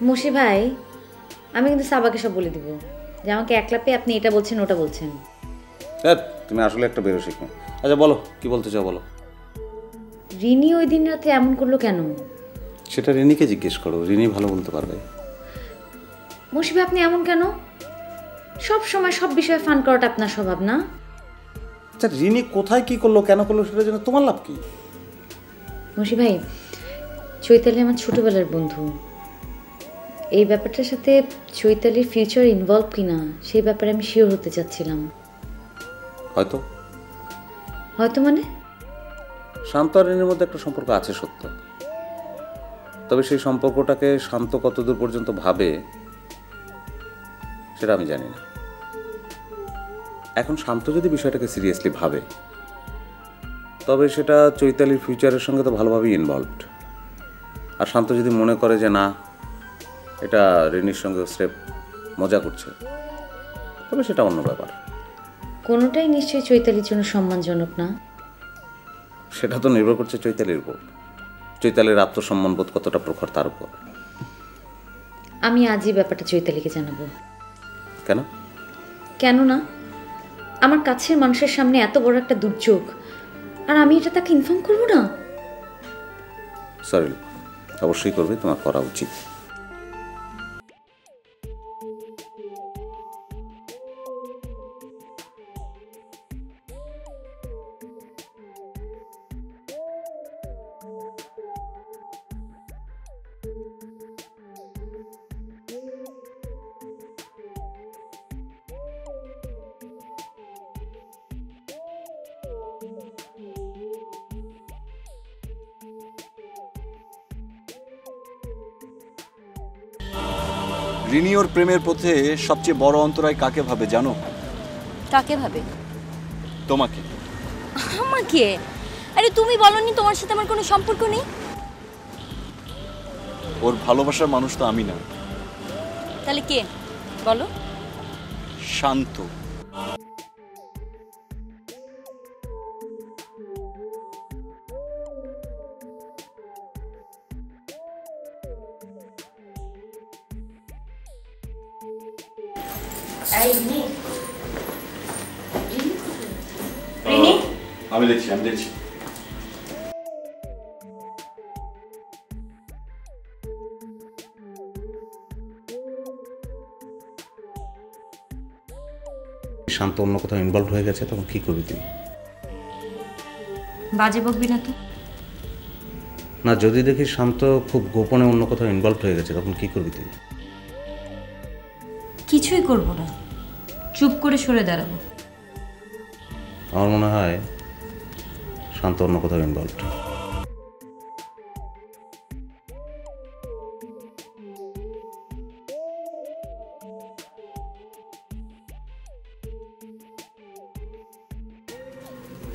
মুশি ভাই, আমি কিন্তু সাবাকে সব বলে দিব যে আমাকে একলা পেয়ে আপনি এটা বলছেন ওটা বলছেন। তুমি আসলে একটা বেরো শিখো। আচ্ছা বলো, কি বলতে চাও বলো। রিনি ওই দিন রাতে এমন করলো কেন? সেটা রিনিকে জিজ্ঞেস করো, রিনি ভালো বলতে পারবে। মুশি ভাই, আপনি এমন কেন? সব সময় সব বিষয়ে ফান করাটা আপনার স্বভাব না? আচ্ছা রিনি কোথায় কি করলো, কেন করলো, সেটা জন্য তোমার লাভ কি? মুশি ভাই, চৈতালি আমার ছোটবেলার বন্ধু। এই ব্যাপারটার সাথে চৈতালির ফিউচার ইনভলভ কিনা সেই ব্যাপারে আমি শিওর হতে চাচ্ছিলাম। হয়তো হয়তো মানে? শান্ত আর রিনির মধ্যে একটা সম্পর্ক আছে সত্য, তবে সেই সম্পর্কটাকে শান্ত কতদূর পর্যন্ত ভাবে সেটা আমি জানি না। এখন শান্ত যদি বিষয়টাকে সিরিয়াসলি ভাবে তবে সেটা চৈতালির ফিউচারের সঙ্গে তো ভালোভাবেই ইনভলভড। আর শান্ত যদি মনে করে যে না, এটা রিনির সঙ্গে স্রেফ মজা করছে, তবে সেটা অন্য ব্যাপার। কোনোটাই নিশ্চয়ই চৈতালির জন্য সম্মানজনক না। সেটা তো নির্ভর করছে চৈতালির উপর, চৈতালির আত্মসম্মানবোধ কতটা প্রখর তার উপর। আমি আজই ব্যাপারটা চৈতালিকে জানাবো। কেন? কেন না? আমার কাছের মানুষের সামনে এত বড় একটা দুর্যোগ, আর আমি এটা তাকে ইনফর্ম করবো না? সরি, অবশ্যই করবে, তোমার করা উচিত। রিনি ওর প্রেমের পথে সবচেয়ে বড় অন্তরায় কাকে ভাবে জানো? কাকে ভাবে? তোমাকে। আমাকে? আরে তুমি বলনি তোমার সাথে আমার কোনো সম্পর্ক নেই? ওর ভালোবাসার মানুষ তো আমি না। তাহলে কে বলো? শান্ত। আমি দেখছি। শান্ত অন্য কোথাও ইনভলভ হয়ে গেছে, তখন কি করবি তুই? বাজে বকবি না তো? না, যদি দেখিস শান্ত খুব গোপনে অন্য কোথাও ইনভলভ হয়ে গেছে, তখন কি করবি তুই? কিছুই করব না, চুপ করে সরে দাঁড়াবো। আমার মনে হয় শান্ত অন্য কোথাও ইনভলভড।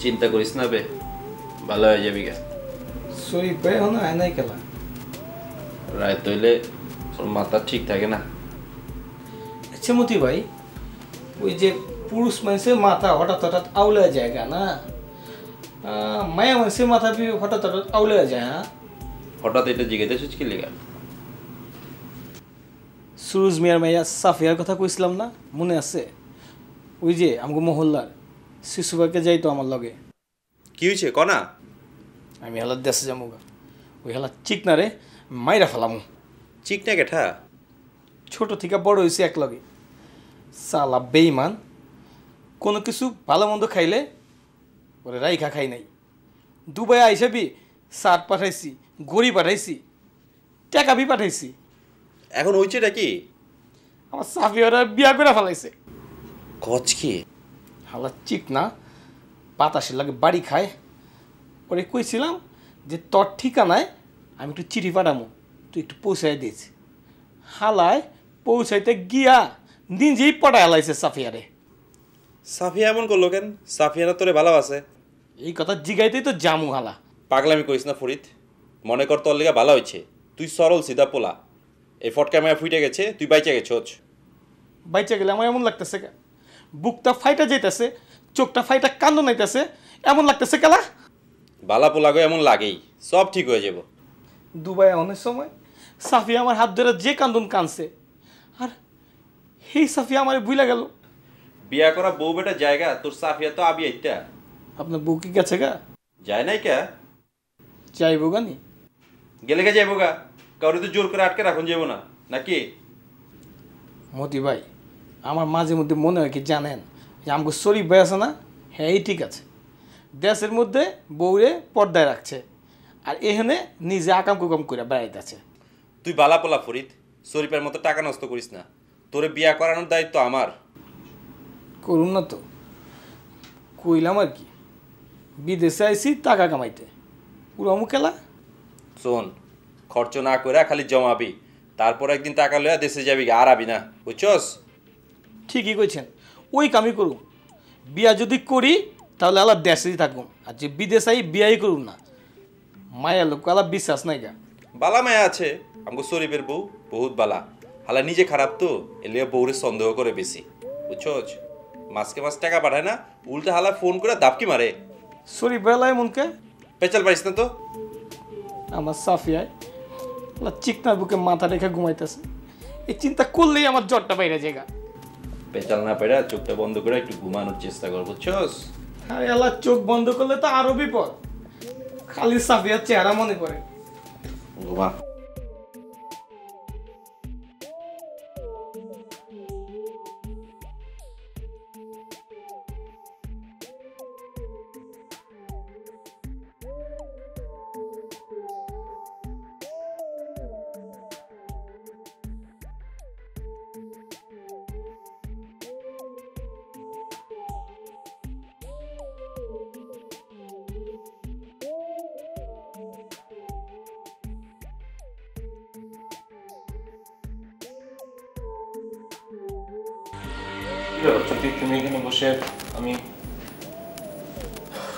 চিন্তা করিস না বে, ভালো হয়ে যাবি গে। শরীফ ভাই হনো আয় নাই খেলা রায় তৈলে তোর মাথা ঠিক থাকে না। আচ্ছা মতি ভাই, ওই যে পুরুষ মানুষের মাথা হঠাৎ হঠাৎ আউলে জায়গা না, মায়া মানুষের মাথা হঠাৎ হঠাৎ আউলে যায়। হ্যাঁ, হঠাৎ এটা জিজ্ঞেস কি লেগা? সুরুজ মিয়ার মাইয়া সাফিয়ার কথা কইছিলাম না, মনে আছে? ওই যে আমগো মহল্লার শিশুভাইকে যাইতো আমার লগে। কি হয়েছে কনা? আমি হেলার দেশে যামুগা, ওই হেলা চিকনা রে মাইরা ফেলামু। চিকনা কেঠা? ছোট থেকে বড় হয়েছে এক লগে, সালা বেইমান। কোনো কিছু ভালো মন্দ খাইলে ওরে রাইখা খাই নাই। দুবাই আইসাবি শার্ট পাঠাইছি, গড়ি পাঠাইছি, টাকা বি পাঠাইছি। এখন হয়েছেটা কি? আমার সাফি ওরা বিয়া করে ফেলাইছে। কচ কি? হালা চিকনা বাতাসের লাগে বাড়ি খায়। ওরে কইছিলাম যে তোর ঠিকানায় আমি একটু চিঠি পাঠামো, তুই একটু পৌঁছাই দিয়েছি। হালায় পৌঁছাইতে গিয়া নিজেই পটায় হালাইছে সাফিয়ারে। সাফিয়া এমন করলো কেন? সাফিয়া না তোরে ভালো আছে? এই কথা জিগাইতেই তো জামু হালা। পাগলামি করিস না ফরিদ, মনে কর তোর লেগে ভালো হয়েছে। তুই সরল সিধা পোলা, এই ফটকা মায়া ফুইটে গেছে, তুই বাইচা গেছোস। বাইচা গেলে আমার এমন লাগতেছে, বুকটা ফাইটা যাইতেছে, চোখটা ফাইটা কান্দ নাইতেছে, এমন লাগতেছে কেলা। বালা পোলা গো এমন লাগেই, সব ঠিক হয়ে যাব। দুবাই অনেক সময় সাফিয়া আমার হাত ধরে যে কান্দন কানছে, আর এই সাফিয়া আমার ভুলে গেল। বিয়া করা বউ বেটা জায়গা তোর সাফিয়া তো আবি এইটা আপনার বউ কি গেছে গা? যায় নাই কে যাইব গানি? গেলে গে যাইব গা, কাউরে তো জোর করে আটকে রাখুন যাবো না নাকি? মতি ভাই, আমার মাঝে মধ্যে মনে হয় কি জানেন, যে আমাকে শরীফ ভাই আছে না, হ্যাঁ এই ঠিক আছে, দেশের মধ্যে বউরে পর্দায় রাখছে, আর এখানে নিজে আকাম কুকাম করে বেড়াইতেছে। তুই বালা পোলা ফরিদ, শরীফের মতো টাকা নষ্ট করিস না, তোরে বিয়া করানোর দায়িত্ব আমার। করুন না তো, কইলাম আর কি, বিদেশে আইসি টাকা কামাইতে, পুরো মুখেলা। শোন, খরচ না করে খালি জমাবি, তারপর একদিন টাকা লইয়া দেশে যাবি, আর আবি না, বুঝছস? ঠিকই কইছেন, ওই কামই করুন। বিয়া যদি করি তাহলে আলাপ দেশেই থাকুন, আর যে বিদেশ আই বিয়াই করুন না। মায়া লোক আলাপ বিশ্বাস নাই গা। বালা মায়া আছে আমগো শরীফের বউ, বহুত বালা। হালা নিজে খারাপ তো, এলে বউরে সন্দেহ করে বেশি, বুঝছস? মাসকে মাস টাকা পাঠায় না, উল্টা হালা ফোন করে দাপকি মারে। শরীফ বেলায় মনকে পেঁচাল পারিস না তো। আমার সাফিয়ায় চিকনার বুকে মাথা রেখে ঘুমাইতেছে, এই চিন্তা করলেই আমার জ্বরটা বাইরে জায়গা। পেঁচাল না পেরা চোখটা বন্ধ করে একটু ঘুমানোর চেষ্টা কর, বুঝছস? আরে আল্লাহ, চোখ বন্ধ করলে তো আরো বিপদ, খালি সাফিয়ার চেহারা মনে পড়ে। ঘুমা। যদি তুমি এখানে বসে, আমি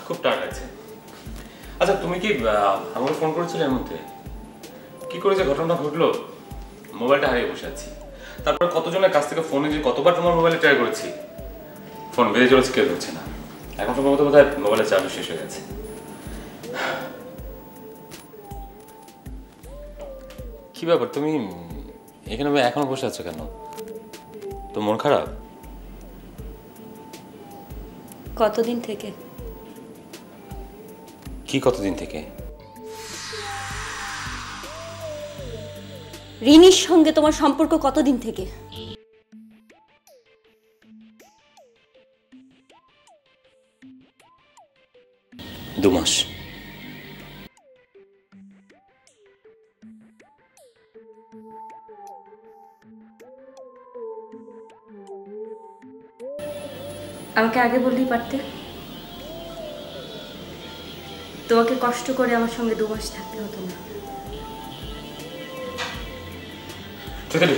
খুব টায়ার্ড লাগছে। আচ্ছা, তুমি কি আমাকে ফোন করেছিলে? এর মধ্যে কি করে যে ঘটনা ঘটলো, মোবাইলটা হারিয়ে বসে আছি। তারপর কতজনের কাছ থেকে ফোনে যে কতবার তোমার মোবাইলে ট্রাই করেছি, ফোন বেজে চলেছে, কেউ ধরছে না। এখন সম্ভবত বোধহয় মোবাইলের চার্জ শেষ হয়ে গেছে। কি ব্যাপার, তুমি এখানে এখনো বসে আছো কেন? তো মন খারাপ? কতদিন থেকে? কি কতদিন থেকে? রিনির সঙ্গে তোমার সম্পর্ক কতদিন থেকে? দু মাস। আমাকে আগে বললেই পারতে, তোমাকে কষ্ট করে আমার সঙ্গে 2 মাস থাকতে হতো না। চৈতালি,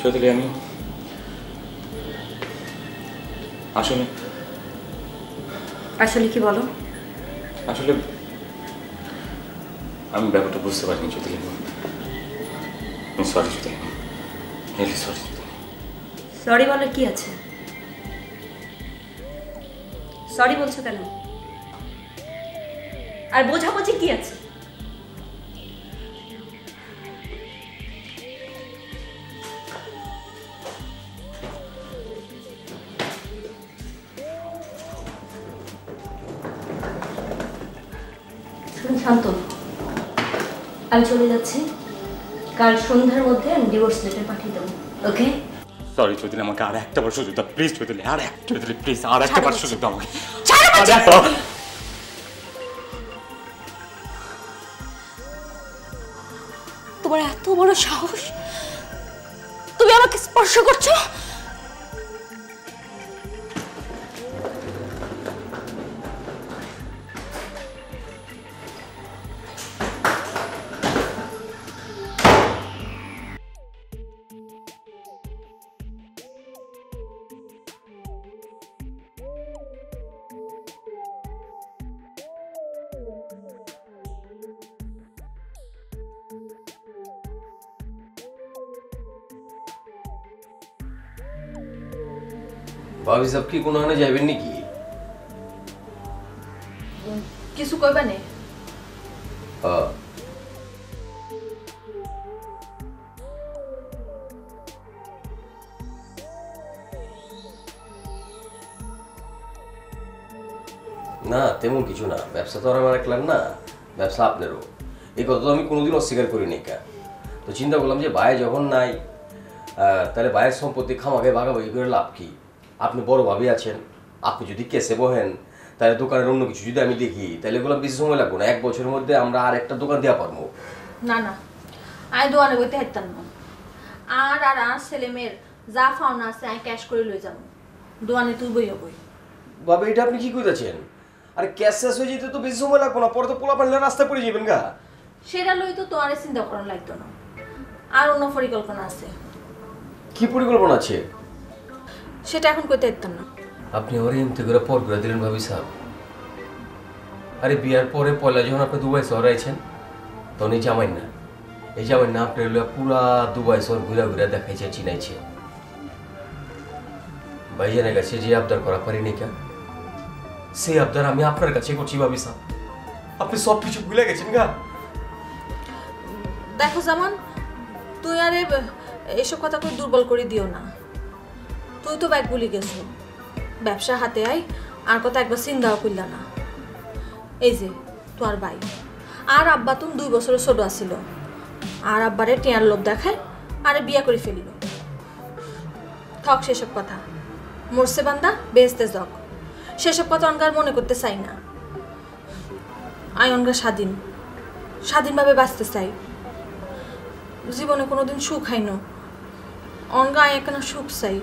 চৈতালি, আমি আসলে আসলে কি বলো? আসলে আমি ব্যাপারটা বুঝতে পারিনি Chaitali. Sorry Chaitali, really sorry. Sorry বলার কি আছে? সরি বলছো কেন? আর বোঝাবুঝি কি আছে? শান্ত, আমি চলে যাচ্ছি। কাল সন্ধ্যার মধ্যে আমি ডিভোর্স লেটার পাঠিয়ে দেবো, ওকে? সরি চৈতালি, আমাকে আর একটা বার সুযোগ দাও প্লিজ চৈতালি, আর একটা, চৈতালি প্লিজ আর একটা বার সুযোগ দাও আমাকে। তোমার এত বড় সাহস, তুমি আমাকে স্পর্শ করছো? ভাবি সাহেব কি কোনো হানে যাবেন নাকি? কিছু কইবা নে? না তেমন কিছু না, ব্যবসা তো আর আমার একলার না, ব্যবসা আপনারও। এই কথা তো আমি কোনোদিন অস্বীকার করিনি কা। তো চিন্তা করলাম যে ভাই যখন নাই তাহলে ভাইয়ের সম্পত্তি খামাকে ভাগাভাগি করে লাভ কি? আপনি বড় ভাবি আছেন, আপনি যদি কেসে বহেন তাহলে দোকানের অন্য কিছু যদি আমি দেখি তাহলে এগুলো বেশি সময় লাগবে না, 1 বছরের মধ্যে আমরা আর একটা দোকান দেওয়া পারবো। না না, আমি দোকানে বইতে হাইতাম না। আর ছেলে মেয়ের যা ফাউনা আছে আমি ক্যাশ করে লই যাব। দোকানে তুই বইও বই। বাবা এটা আপনি কি কইতাছেন? আরে ক্যাশ শেষ হয়ে যেতে তো বেশি সময় লাগবে না, পরে তো পোলা পানলে রাস্তায় পড়ে যাবেন গা। সেটা লই তো তোমার চিন্তা করার লাগতো না। আর অন্য পরিকল্পনা আছে। কি পরিকল্পনা আছে? সেটা এখন কইতে হাইতাম না। আপনি আমার এমতে করে পর করে দিলেন ভাবি সাহেব। আরে বিয়ার পরে পয়লা যখন আপনি দুবাই শহর আইছেন তখন এই জামাই না আপনার পুরা দুবাই শহর ঘুরা ঘুরা দেখাইছে, চিনাইছে। ভাইজানের কাছে যে আবদার করা পারিনি কা, সেই আবদার আমি আপনার কাছে করছি ভাবি সাহেব। আপনি সব কিছু ভুলে গেছেন গা। দেখো জামান, তুই আরে এসব কথা কই দুর্বল করে দিও না। তুই তো ব্যাগ ভুলে গেছো, ব্যবসা হাতে আই আর কথা একবার চিন্তাও করলা না। এই যে তোর ভাই আর আব্বা তুমি 2 বছরের ছোট আসিল, আর আব্বারে টিয়ার লোভ দেখায় আরে বিয়া করে ফেলিল। থক সেসব কথা, মরছে বান্দা বেহেস্তে যাক, সেসব কথা অনগার মনে করতে চাই না। আয় অনগার স্বাধীনভাবে বাঁচতে চাই। জীবনে কোনোদিন সুখ হাইন, অনগা আয় একখানা সুখ চাই,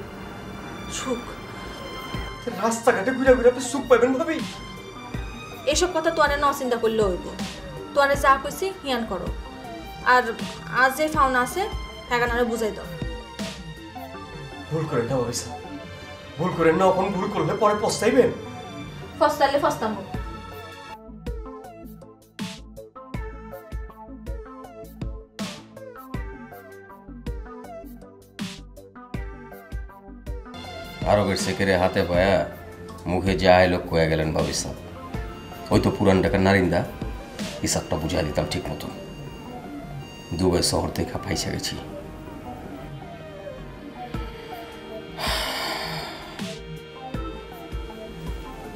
সুখ। রাস্তাঘাটে ঘুরে ঘুরে আপনি সুখ পাবেন ভাবি? এসব কথা তোয়ারে ন চিন্তা করলে হইব। তোয়ারে যা কইছি হিয়ান করো, আর আজ যে ফাউনা আছে হ্যাগানারে বুঝাই দাও। ভুল করেন না ভাবি সাহেব, ভুল করেন না। এখন ভুল করলে পরে পস্তাইবেন। ফস্তাইলে ফস্তামো। আরবের সেকেরে হাতে পায়া মুখে যা এলো কয়ে গেলেন ভাবি সাহেব। ওই তো পুরান টাকার নারিন্দা, হিসাবটা বুঝা দিতাম ঠিক মতো। দুবাই শহর থেকে পাইসা গেছি।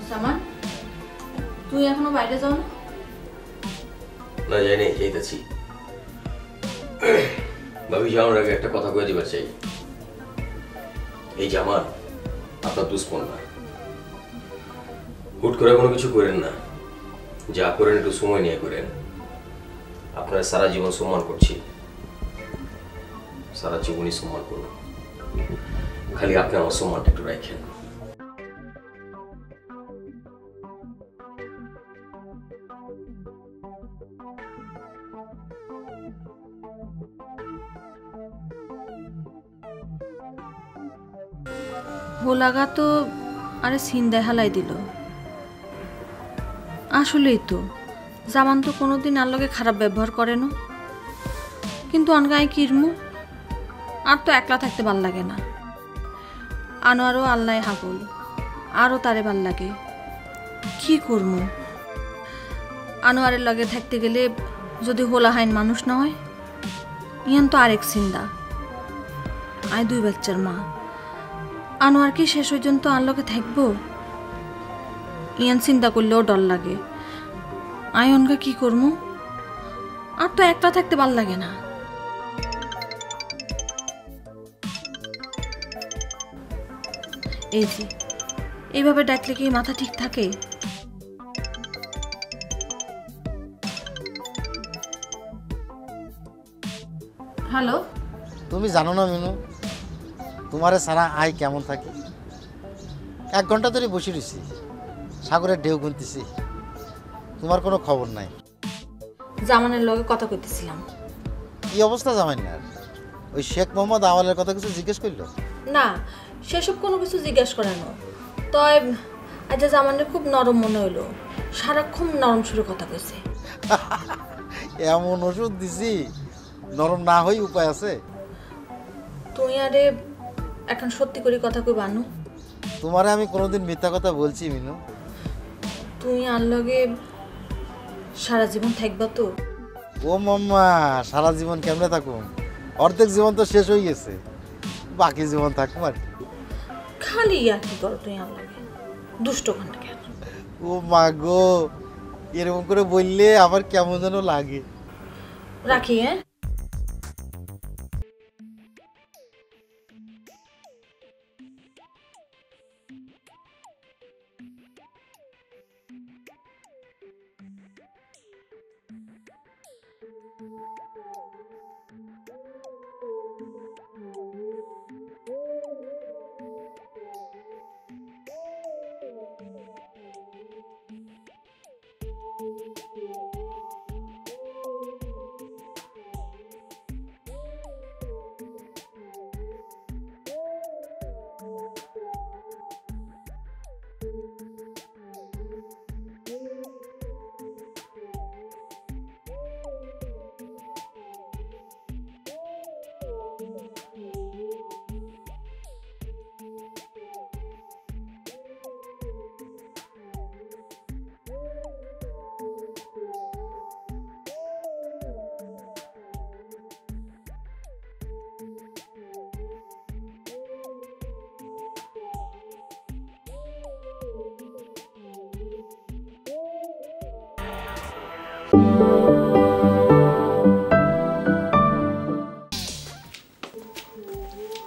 সামান, তুই এখনো বাইরে যাও না? না জানি, যাইতেছি। ভাবি যাওয়ার আগে একটা কথা কয়ে দিবার চাই। এই জামান আপনার দুশ্মন না, হুট করে কোনো কিছু করেন না। যা করেন একটু সময় নিয়ে করেন। আপনারা সারা জীবন সম্মান করছি, সারা জীবনই সম্মান করুন। খালি আপনি আমার সম্মানটা একটু রাখেন। হোলাগা তো আরে সিন্দায় হালাই দিল। আসলেই তো জামান তো কোনোদিন আর লগে খারাপ ব্যবহার করে না, কিন্তু অনগায় কিরমু আর তো একলা থাকতে ভাল লাগে না। আনোয়ারও আল্লাহ হাগল, আরও তারে ভাল লাগে। কি করমু? আনোয়ারের লগে থাকতে গেলে যদি হোলা হাইন মানুষ না হয়, ইয়ান তো আরেক চিন্তা। আয় 2 বাচ্চার মা, আনোয়ার কি শেষ পর্যন্ত আনলোকে থাকবো? ইয়ান চিন্তা করলেও ডর লাগে। আয়নগা কি করবো? আর তো একলা থাকতে ভাল লাগে না। এই যে এইভাবে ডাকলে কি মাথা ঠিক থাকে? হ্যালো, তুমি জানো না মিনু, তোমারে সারা আয় কেমন থাকে? 1 ঘন্টা ধরে বসে রয়েছি, সাগরের ঢেউ গুনতেছি, তোমার কোনো খবর নাই। জামানের লগে কথা কইতেছিলাম। কি অবস্থা জামাইনার? ওই শেখ মোহাম্মদ আওয়ালের কথা কিছু জিজ্ঞেস করলো? না, সেসব কোনো কিছু জিজ্ঞেস করানো। তবে আজ জামানের খুব নরম মনে হইলো, সারাক্ষণ নরম সুরে কথা কইছে। এমন ওষুধ দিছি, নরম না হই উপায় আছে? তুই আরে এখন সত্যি করে কথা কই বানু? তোমারে আমি কোনোদিন মিথ্যা কথা বলছি মিনু? তুই আর লগে সারা জীবন থাকবা তো? ও মাম্মা, সারা জীবন কেমনে থাকুম? অর্ধেক জীবন তো শেষ হয়ে গেছে, বাকি জীবন থাকুম আর কি। খালি আর কি করো তুই আমার লাগে, দুষ্ট ঘন্টা কেন? ও মা গো, এরকম করে বললে আমার কেমন যেন লাগে। রাখি হ্যাঁ।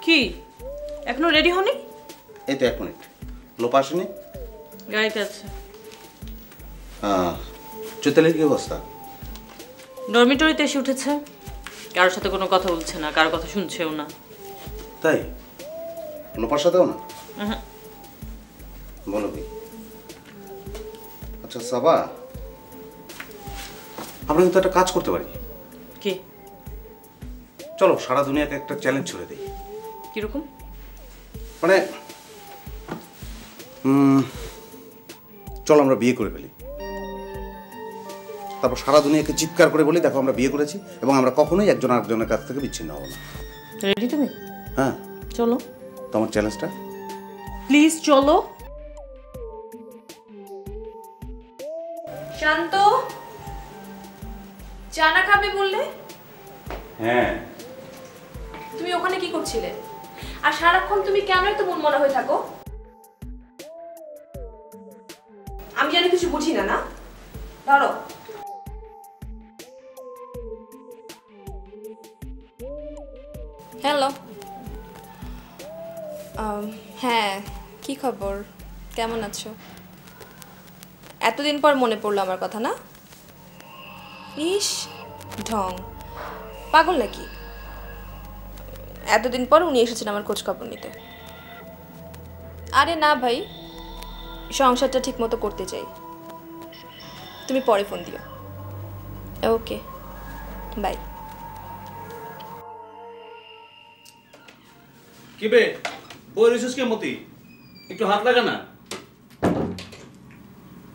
কি এখনো রেডি হনি? এই তো 1 মিনিট, লোপা আসেনি? গাড়িতে আছে। চৈতালির কি অবস্থা? ডরমিটরিতে এসে উঠেছে, কারোর সাথে কোনো কথা বলছে না, কারোর কথা শুনছেও না। তাই? লোপার সাথেও না? হ্যাঁ। বলো কি? আচ্ছা সাবা, আমরা কিন্তু একটা কাজ করতে পারি। কি? চলো সারা দুনিয়াকে একটা চ্যালেঞ্জ ছুড়ে দিই। কিরকম? মানে চলো আমরা বিয়ে করে ফেলি, তারপর সারা দুনিয়াকে চিৎকার করে বলি দেখো আমরা বিয়ে করেছি এবং আমরা কখনোই একজন আরেকজনের কাছ থেকে বিচ্ছিন্ন হব না। রেডি তুমি? হ্যাঁ চলো। তোমার চ্যালেঞ্জটা? প্লিজ চলো। শান্ত, চানা খাবে বললে? হ্যাঁ। তুমি ওখানে কি করছিলে? আর সারাক্ষণ তুমি কেনই তো মনমনা হয়ে থাকো? আমি জানি কিছু বুঝি না, না? ধরো। হ্যালো। হ্যাঁ, কি খবর? কেমন আছো? এতদিন পর মনে পড়লো আমার কথা, না? ইস, ঢং, পাগল নাকি? এতদিন পর উনি এসেছেন আমার খোঁজ খবর নিতে। আরে না ভাই, সংসারটা ঠিক মতো করতে চাই। তুমি পরে ফোন দিও। ওকে, বাই। কি বে, বই রিসুস কে মতি? একটু হাত লাগা না।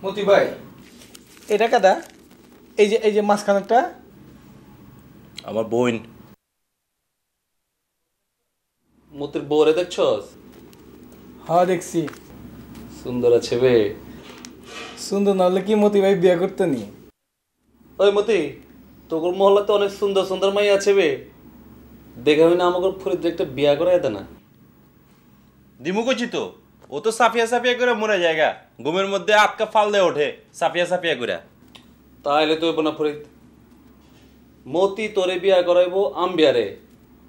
মতি ভাই, এটা কাদা? এই যে মাঝখানেরটা? আমার বোন। মতির বউরে দেখছস? হ্যাঁ দেখছি। সুন্দর আছে বে। সুন্দর না হলে কি মতি ভাই বিয়ে করতে নি? ওই মতি, তোর মহল্লাতে অনেক সুন্দর সুন্দর মাই আছে বে, দেখে আমি না আমাকে ফরিদ একটা বিয়ে করাই দে না। দিমু কইছি তো, ও তো সাফিয়া সাফিয়া করে মরে জায়গা, ঘুমের মধ্যে আটকা ফাল দিয়ে ওঠে সাফিয়া সাফিয়া করে। তাহলে তুই না ফরিদ, মতি তোরে বিয়া করাইবো আম্বিয়ারে,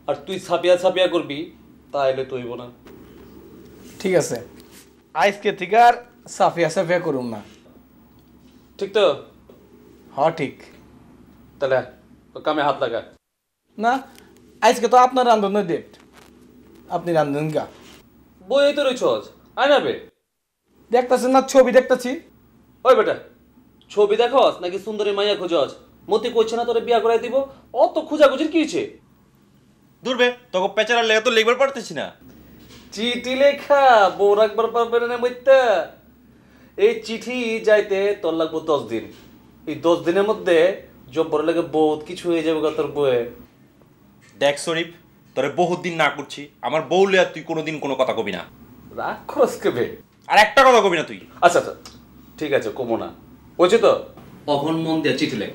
আর তুই ছাপিয়া ছাপিয়া করবি, তাহলে তুই না। ঠিক আছে, আজকে থেকে আর সাফিয়া সাফিয়া করুম না, ঠিক তো? হ্যাঁ ঠিক। তাহলে কামে হাত লাগা না। আজকে তো আপনার রান্ধনের ডেট, আপনি রান্ধন গা। বই তো রয়েছস, আয় না বে। দেখতেছেন না ছবি দেখতেছি। ওই বেটা, ছবি দেখস নাকি সুন্দরী মাইয়া খোঁজস? মতি কইছে না তোরে বিয়া করাই দিব, অত খুঁজাখুঁজির কি হইছে? দূরবে তোকে পেচারা লেগে তো লিখবার পারতেছি না। চিঠি লেখা বউ রাখবার পারবে না মইতা। এই চিঠি যাইতে তোর লাগবো 10 দিন। এই 10 দিনের মধ্যে জব্বর লাগে বহুত কিছু হয়ে যাবে তোর বউয়ে। দেখ শরীফ, তোরে বহুত দিন না করছি, আমার বউ লিয়া তুই কোনোদিন কোনো কথা কবি না। রাগ খরচ কেবে? আর একটা কথা কবি না তুই। আচ্ছা আচ্ছা ঠিক আছে, কমো না। বলছি তো অহন মন দিয়ে চিঠি লেখ।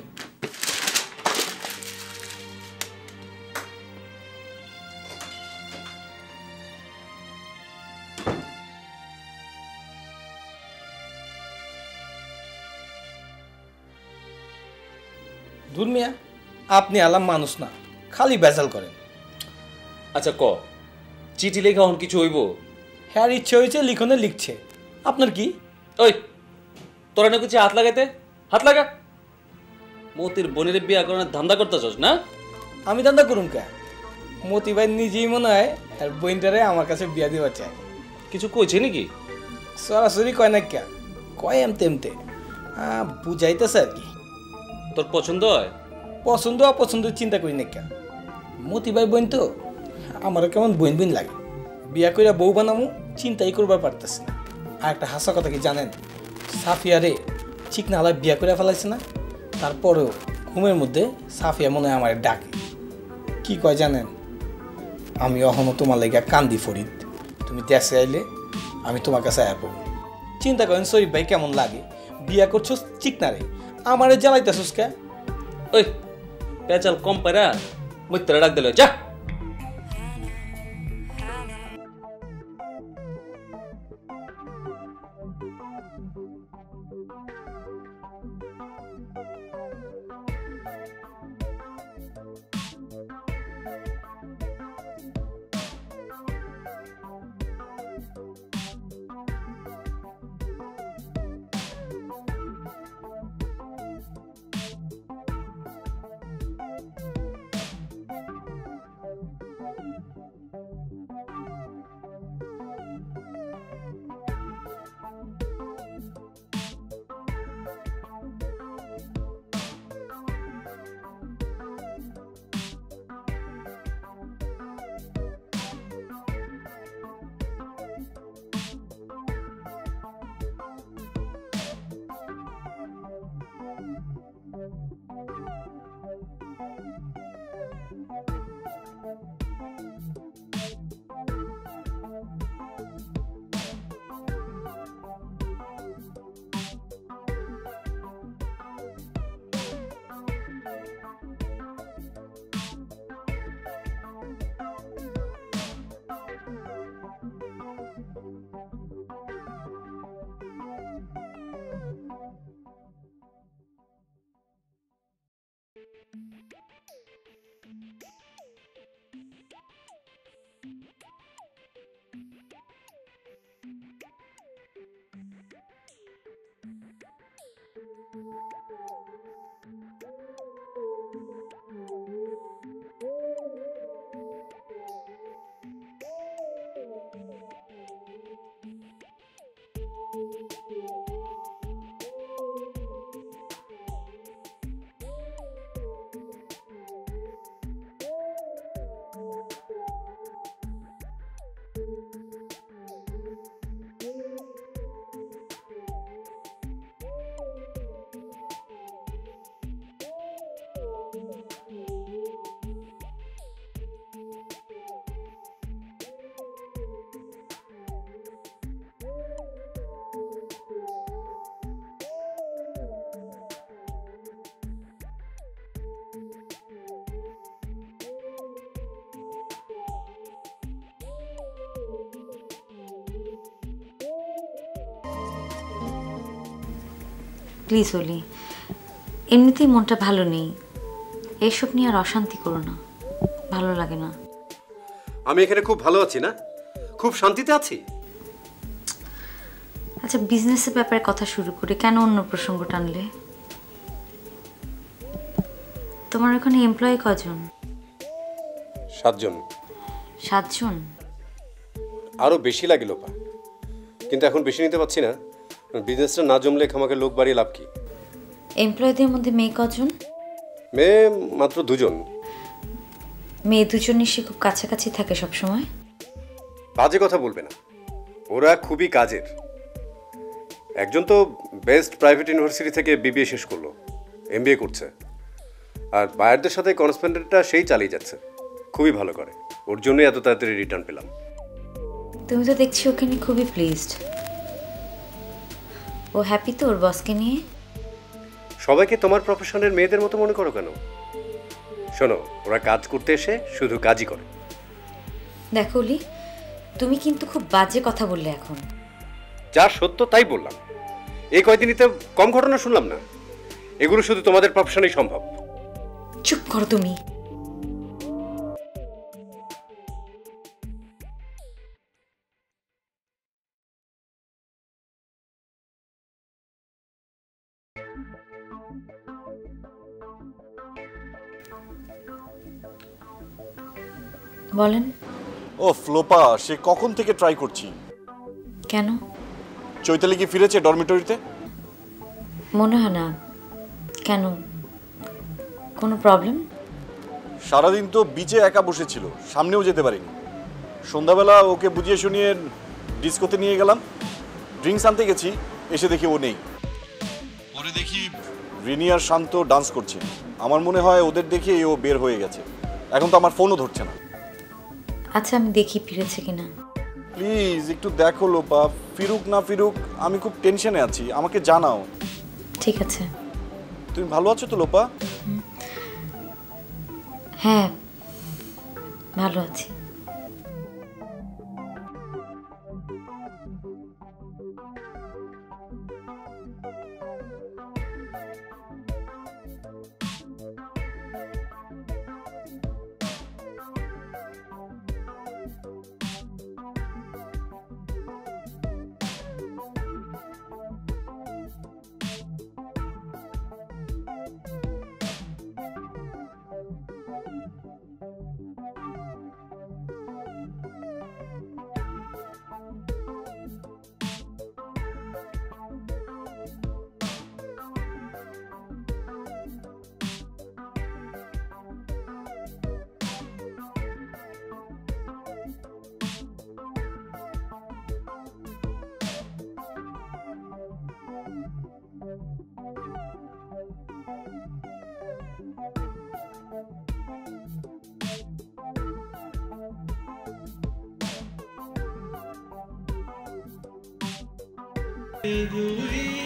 ধুর মিয়া, আপনি আলাম মানুষ না, খালি বেজাল করেন। আচ্ছা ক, চিঠি লেখা এখন কিছু হইব? হ্যাঁ ইচ্ছে হয়েছে, লিখনে লিখছে, আপনার কি? ওই তোরা না কিছু হাত লাগাইতে, হাত লাগা। মতির বোনের বিয়া করার ধান্দা করতেছস না? আমি ধান্দা করুন কে? মতি ভাই নিজেই মনে হয় আর বইনটারে আমার কাছে বিয়া দিবার চায়। কিছু কইছে নাকি? সরাসরি কয় না কে, কয় এমতে এমতে বুঝাইতেছে আর কি। তোর পছন্দ হয়? পছন্দ অপছন্দ চিন্তা করি না কে, মতি ভাই বোন তো আমারও কেমন বোন বোন লাগে। বিয়া কইরা বউ বানামু চিন্তাই করবার পারতেছি না। আর একটা হাসা কথা কি জানেন, সাফিয়া রে চিকনা আলায় বিয়া করে ফেলাইছে না, তারপরেও ঘুমের মধ্যে সাফিয়া মনে হয় আমার ডাকে। কি কয় জানেন, আমি অহনো তোমার লেগে কান্দি ফরিদ, তুমি দেশে আইলে আমি তোমার কাছে আয়া পড়ব। চিন্তা করেন শরীফ ভাই কেমন লাগে, বিয়া করছো চিকনা রে, আমারে জ্বালাইতেছস কে? ওই পেঁচাল কম পারা মইত্রা ডাক দিল, যা। প্লিজ অলি, এমনিতেই মনটা ভালো নেই, এসব নিয়ে আর অশান্তি করো না, ভালো লাগে না। আমি এখানে খুব ভালো আছি না, খুব শান্তিতে আছি। আচ্ছা, বিজনেসের ব্যাপারে কথা শুরু করে কেন অন্য প্রসঙ্গ টানলে? তোমার ওখানে এমপ্লয়ি কজন? 7 জন। 7 জন? আরো বেশি লাগে লোপা, কিন্তু এখন বেশি নিতে পারছি না। বিজনেসটা না জমলে আমাকে লোক বাড়িয়ে লাভ কি? এমপ্লয়ীদের মধ্যে মেয়ে কজন? মেয়ে মাত্র 2 জন। মেয়ে 2 জন নিশ্চয়ই খুব কাছাকাছি থাকে সব সময়। বাজে কথা বলবে না, ওরা খুবই কাজের। একজন তো বেস্ট প্রাইভেট ইউনিভার্সিটি থেকে বিবিএ শেষ করলো, এমবিএ করছে। আর বায়ারদের সাথে করেসপন্ডেন্টটা সেই চালিয়ে যাচ্ছে, খুবই ভালো করে। ওর জন্যই এত তাড়াতাড়ি রিটার্ন পেলাম। তুমি তো দেখছি ওখানে খুবই প্লিজড। ও হ্যাপি তো ওর বসকে নিয়ে? সবাইকে তোমার প্রফেশনের মেয়েদের মতো মনে করো কেন? শোনো, ওরা কাজ করতে এসে শুধু কাজই করে। দেখো অলি, তুমি কিন্তু খুব বাজে কথা বললে এখন। যা সত্য তাই বললাম। এই কয়দিনই তো কম ঘটনা শুনলাম না। এগুলো শুধু তোমাদের প্রফেশনেই সম্ভব। চুপ করো তুমি। বলেন। ও ফ্লোপা, সে কখন থেকে ট্রাই করছি। কেন? চৈতালি কি ফিরেছে ডরমিটরিতে? মনে হয় না। কেন, কোনো প্রবলেম? সারাদিন তো বিচে একা বসেছিল, সামনেও যেতে পারিনি। সন্ধ্যাবেলা ওকে বুঝিয়ে শুনিয়ে ডিস্কোতে নিয়ে গেলাম, ড্রিঙ্কস আনতে গেছি, এসে দেখি ও নেই। পরে দেখি রিনি আর শান্ত ডান্স করছে। আমার মনে হয় ওদের দেখে ও বের হয়ে গেছে। এখন তো আমার ফোনও ধরছে না। আচ্ছা, আমি দেখি ফিরেছে কিনা। প্লিজ একটু দেখো লোপা, ফিরুক না ফিরুক আমি খুব টেনশনে আছি, আমাকে জানাও। ঠিক আছে। তুমি ভালো আছো তো লোপা? হ্যাঁ, ভালো আছি।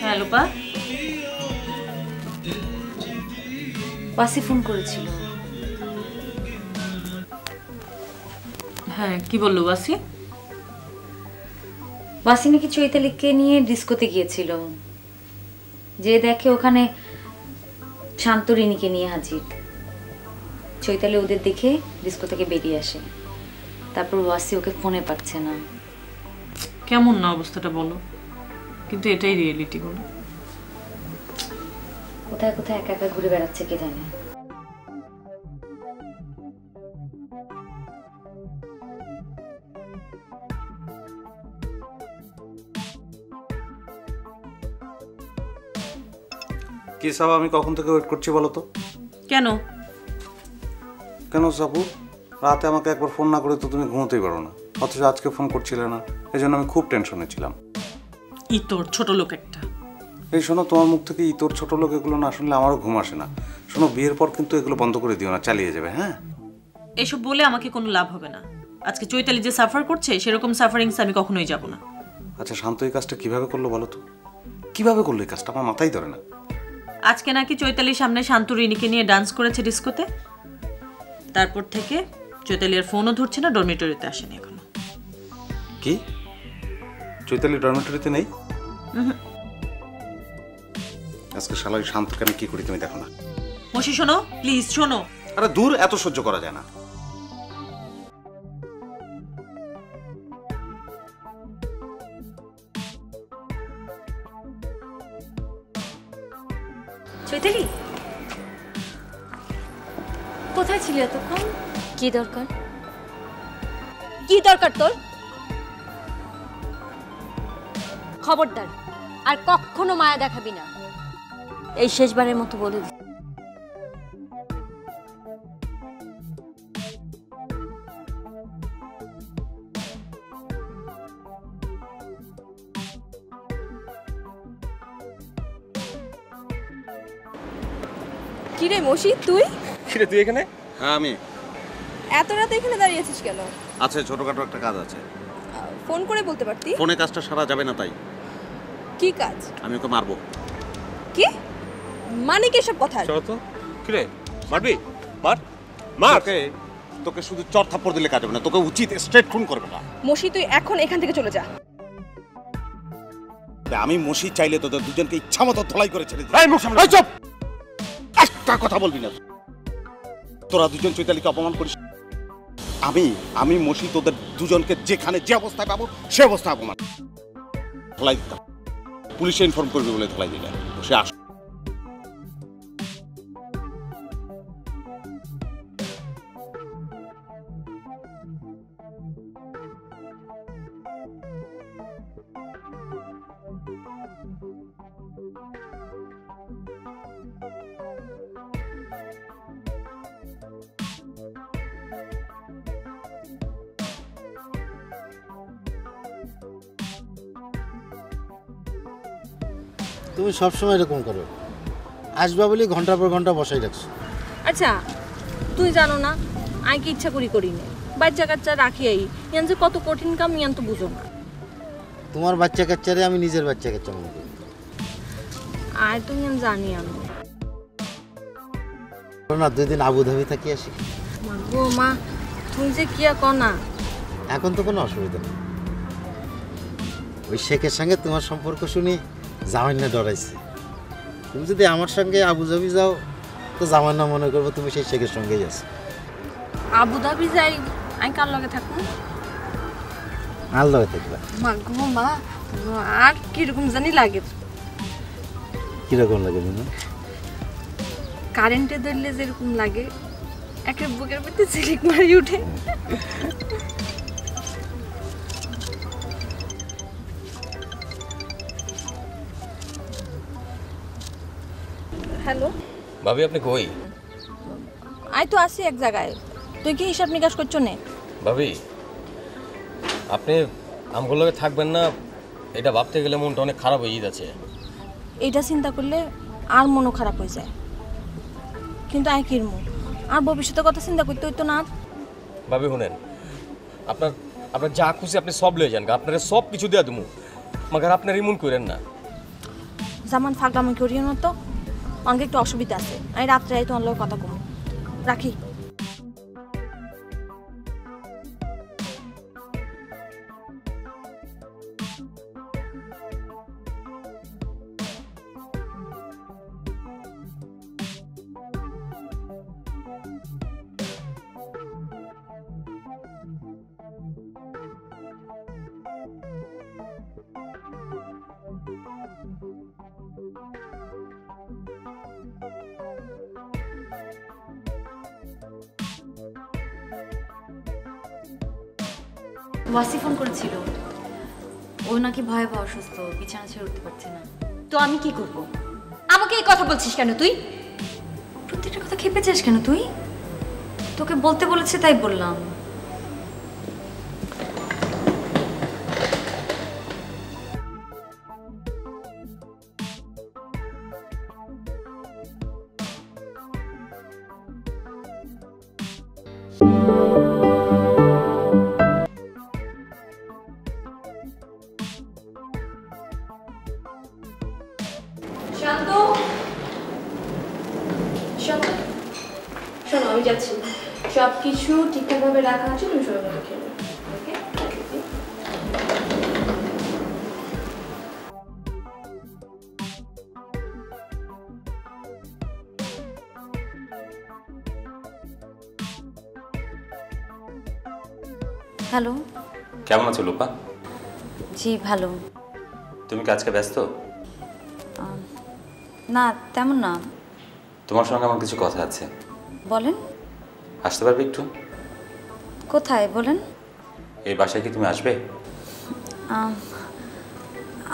হ্যাঁ লোপা, ওয়াসি ফোন করেছিল। হ্যাঁ, কি বললো ওয়াসি? ওয়াসি নাকি চৈতালিকে নিয়ে ডিস্কোতে গিয়েছিল, যে দেখে ওখানে শান্ত রিনিকে নিয়ে হাজির। চৈতালি ওদের দেখে ডিস্কো থেকে বেরিয়ে আসে। তারপর ওয়াসি ওকে ফোনে পাচ্ছে না। কেমন না অবস্থাটা বলো, কিন্তু এটাই রিয়েলিটি। বলো, কোথায় কোথায় একা একা ঘুরে বেড়াচ্ছে কে জানে। কি সাবা, আমি কখন থেকে ওয়েট করছি বলো তো? কেন কেন সাবু, রাতে আমাকে একবার ফোন না করে তো তুমি ঘুমোতেই পারো না, অথচ আজকে ফোন করছিলে না। এই জন্য আমি খুব টেনশনে ছিলাম। ইতর ছোট লোক একটা। এই শোনো, তোমার মুখ থেকে ইতর ছোট লোক এগুলো না শুনলে আমারও ঘুম আসে না। শোনো, বিয়ের পর কিন্তু এগুলো বন্ধ করে দিও না, চালিয়ে যাবে। হ্যাঁ, এসব বলে আমাকে কোনো লাভ হবে না। আজকে চৈতালি যে সাফার করছে সেরকম সাফারিংস আমি কখনোই যাব না। আচ্ছা শান্ত এই কাজটা কিভাবে করলো বলো তো? কিভাবে করলো এই কাজটা? আমার মাথায় ধরে না। আজকে নাকি চৈতালির সামনে শান্ত রিনিকে নিয়ে ডান্স করেছে ডিস্কোতে। তারপর থেকে চৈতালি আর ফোনও ধরছে না, ডরমিটরিতে আসেনি এখনো। কি? চৈতালি ডরমিটরিতে নেই? আজকে শালাই শান্তকে আমি কি করি তুমি দেখো না। মশি শোনো, প্লিজ শোনো। আরে দূর, এত সহ্য করা যায় না। চৈতালি, কোথায় ছিলি এতক্ষণ? কি দরকার? কি দরকার তোর? খবরদার আর কখনো মায়া দেখাবি না, এই শেষবারের মতো বলে দিচ্ছি। কিরে মশি, তুই? কিরে তুই এখানে? হ্যাঁ আমি। এত রাতে এখানে দাঁড়িয়ে আছিস কেন? আছে, ছোটখাটো একটা কাজ আছে। ফোন করে বলতে পারতি। ফোনে কাজটা সারা যাবে না তাই। কি কাজ? আমি ওকে মারবো। কি মানে কি সব কথা? চলো তো। কি রে মারবি? মার মার। তোকে শুধু চর থাপ্পড় দিলে কাটবে না, তোকে উচিত স্ট্রেট খুন করবে না। মশি তুই এখন এখান থেকে চলে যা। আমি মশি চাইলে তোদের দুজনকে ইচ্ছা মতো ধলাই করে ছেড়ে দিই। এই চুপ, একটা কথা বলবি না। তোরা দুজন চৈতালিকে অপমান করিস। আমি মশি তোদের দুজনকে যেখানে যে অবস্থায় পাবো সে অবস্থায় অপমান ধলাই দিতাম। পুলিশে ইনফর্ম করবি বলে ধলাই দিলে সে আস। তুমি সবসময় এরকম করো, আসবা বলে ঘন্টার পর ঘন্টা বসাই রাখছো। আচ্ছা তুই জানো না আমি কি ইচ্ছা করি না বাচ্চা কাচ্চা রাখি আই ইয়ান যে কত কঠিন কাম ইয়ান তো বুঝো না। তোমার বাচ্চা কাচ্চারে আমি নিজের বাচ্চা কাচ্চা মনে করি। আর তুমি ইয়ান জানি আমি না 2 দিন আবুধাবি থাকি আসি। গো মা তুমি যে কি কও না। এখন তো কোনো অসুবিধা নেই। ওই শেখের সঙ্গে তোমার সম্পর্ক শুনি জামাইনা ডরাইছে। তুমি যদি আমার সঙ্গে আবুধাবি যাও তো জামাইনা মনে করবো তুমি সেই শেখের সঙ্গেই আছো। আবুধাবি যাই আমি কার লগে থাকবো? আর লগে থাকবা। মা গো মা আর কিরকম জানি লাগে। কিরকম লাগে জানো? কারেন্টে ধরলে যেরকম লাগে একে বুকের ভিতরে ঝিলিক মারি উঠে। হ্যালো ভাবি, আপনি কই? আই তো আসি এক জায়গায়। তুই কি হিসাব নিকাশ করছো না? ভাবি, আপনি আমগুলোর লগে থাকবেন না এটা ভাবতে গেলে মনটা অনেক খারাপ হয়ে যাচ্ছে। এইটা চিন্তা করলে আর মনও খারাপ হয়ে যায়। কিন্তু আই কিরমু আর ভবিষ্যতের কথা চিন্তা করতে হইতো না। ভাবি শুনেন, আপনার যা খুশি আপনি সব লয়ে যান, আপনারা সব কিছু দেওয়া দেবো, মাগার আপনার ইমন করেন না। যেমন ফাঁকলামি করিও না তো, অনেক একটু অসুবিধা আছে। আমি রাত্রে তোমার লোক কথা কম রাখি। ওয়াসি ফোন করেছিল, ও নাকি ভয়াবহ অসুস্থ, বিছানা ছেড়ে উঠতে পারছে না। তো আমি কি করব? আমাকে এই কথা বলছিস কেন তুই? প্রত্যেকটা কথা খেপে যাস কেন তুই? তোকে বলতে বলেছে তাই বললাম। শান্ত শান্ত শোনো, আমি যাচ্ছি। সব কিছু ঠিকঠাকভাবে রাখা আছে, তুমি সময় মতো খেয়ে নেবে। ওকে? হ্যালো। কেমন আছো লোপা? জি ভালো। তুমি কি আজকে ব্যস্ত? না তেমন না। তোমার সঙ্গে আমার কিছু কথা আছে। বলেন। আসতে পারবে একটু? কোথায় বলেন? এই বাসায় কি তুমি আসবে?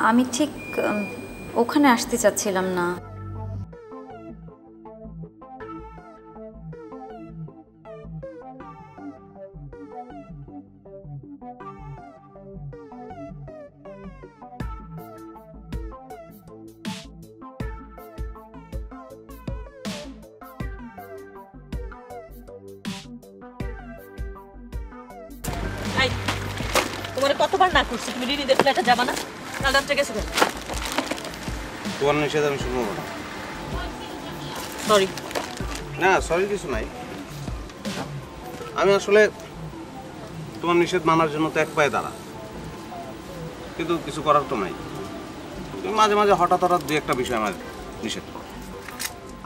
আমি ঠিক ওখানে আসতে চাচ্ছিলাম না। তোমার কতবার না করছি তুমি রিনিদের ফ্ল্যাটে যাবা না? কাল রাত্রে গেছো কেন? তোমার নিষেধ আমি শুনবো না। সরি। না সরি কিছু নাই, আমি আসলে তোমার নিষেধ মানার জন্য তো এক পায়ে দাঁড়া, কিন্তু কিছু করার তো নাই। তুমি মাঝে মাঝে হঠাৎ হঠাৎ দু একটা বিষয় আমার নিষেধ করো।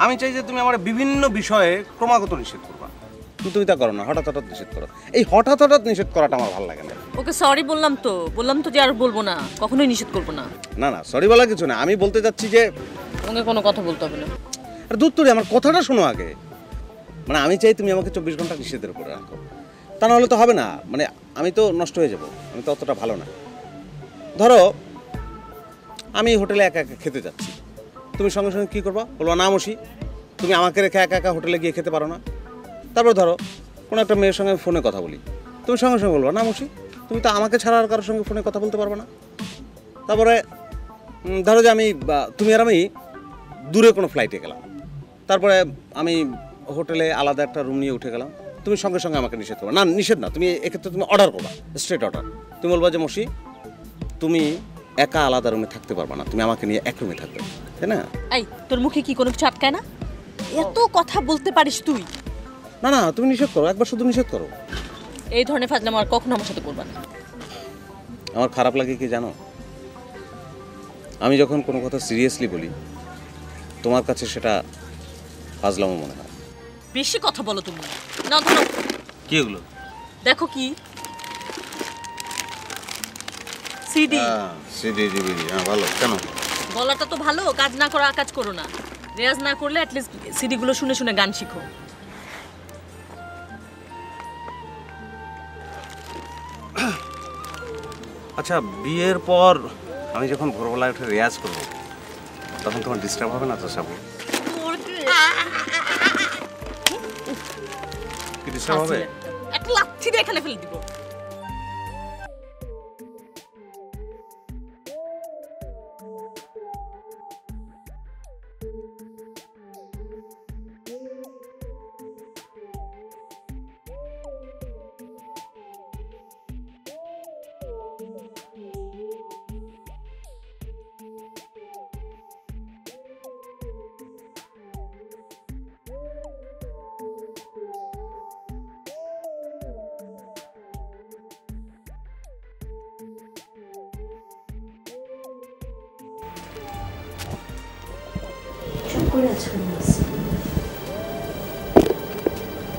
আমি চাই যে তুমি আমার বিভিন্ন বিষয়ে ক্রমাগত নিষেধ করবা, কিন্তু তুমি তা করো না, হঠাৎ হঠাৎ নিষেধ করো। এই হঠাৎ হঠাৎ নিষেধ করাটা আমার ভালো লাগে না। ওকে সরি বললাম তো যে আর বলবো না, কখনোই নিষেধ করবো না। না না সরি বলা কিছু না, আমি বলতে চাচ্ছি যে ওকে কোনো কথা বলতে হবে না। আর দূর তোরে আমার কথাটা শোনো আগে। মানে আমি চাই তুমি আমাকে 24 ঘন্টা নিষেধের উপরে রাখো, তা নাহলে তো হবে না। মানে আমি তো নষ্ট হয়ে যাব, আমি তো অতটা ভালো না। ধরো আমি হোটেলে একা একা খেতে যাচ্ছি, তুমি সঙ্গে সঙ্গে কী করবা? বলবা না মশি, তুমি আমাকে রেখে একা একা হোটেলে গিয়ে খেতে পারো না। তারপর ধরো কোনো একটা মেয়ের সঙ্গে ফোনে কথা বলি, তুমি সঙ্গে সঙ্গে বলবা না মশি, তুমি তো আমাকে ছাড়া আর কারোর সঙ্গে ফোনে কথা বলতে পারবে না। তারপরে ধরো যে তুমি আর আমি দূরে কোনো ফ্লাইটে গেলাম, তারপরে আমি হোটেলে আলাদা একটা রুম নিয়ে উঠে গেলাম, তুমি সঙ্গে সঙ্গে আমাকে নিষেধ করবে না। নিষেধ না, তুমি এক্ষেত্রে তুমি অর্ডার করবা, স্ট্রেট অর্ডার। তুমি বলবা যে মশি, তুমি একা আলাদা রুমে থাকতে পারবা না, তুমি আমাকে নিয়ে এক রুমে থাকবে, তাই না? এই তোর মুখে কি কোনো কিছু আটকায় না? এত কথা বলতে পারিস তুই? না না তুমি নিষেধ করো, একবার শুধু নিষেধ করো। এই ধরনের ফাজলামো আর কখনো আমার সাথে করবা না। আমার খারাপ লাগে কি জানো, আমি যখন কোনো কথা সিরিয়াসলি বলি তোমার কাছে সেটা ফাজলামো মনে হয়। বেশি কথা বলো তুমি। না ধরো কি এগুলো? দেখো কি সিডি। সিডি ডিভিডি, হ্যাঁ ভালো। কেন? বলাটা তো ভালো, কাজ না করা কাজ করো না। রেয়াজ না করলে অ্যাটলিস্ট সিডি গুলো শুনে শুনে গান শিখো। আচ্ছা বিয়ের পর আমি যখন ভোরবেলায় উঠে রেয়াজ করবো তখন তোমার ডিস্টার্ব হবে না তো? সাবু কি ডিস্টার্ব হবে? একটা লাথি দিয়ে এখানে ফেলে দিব।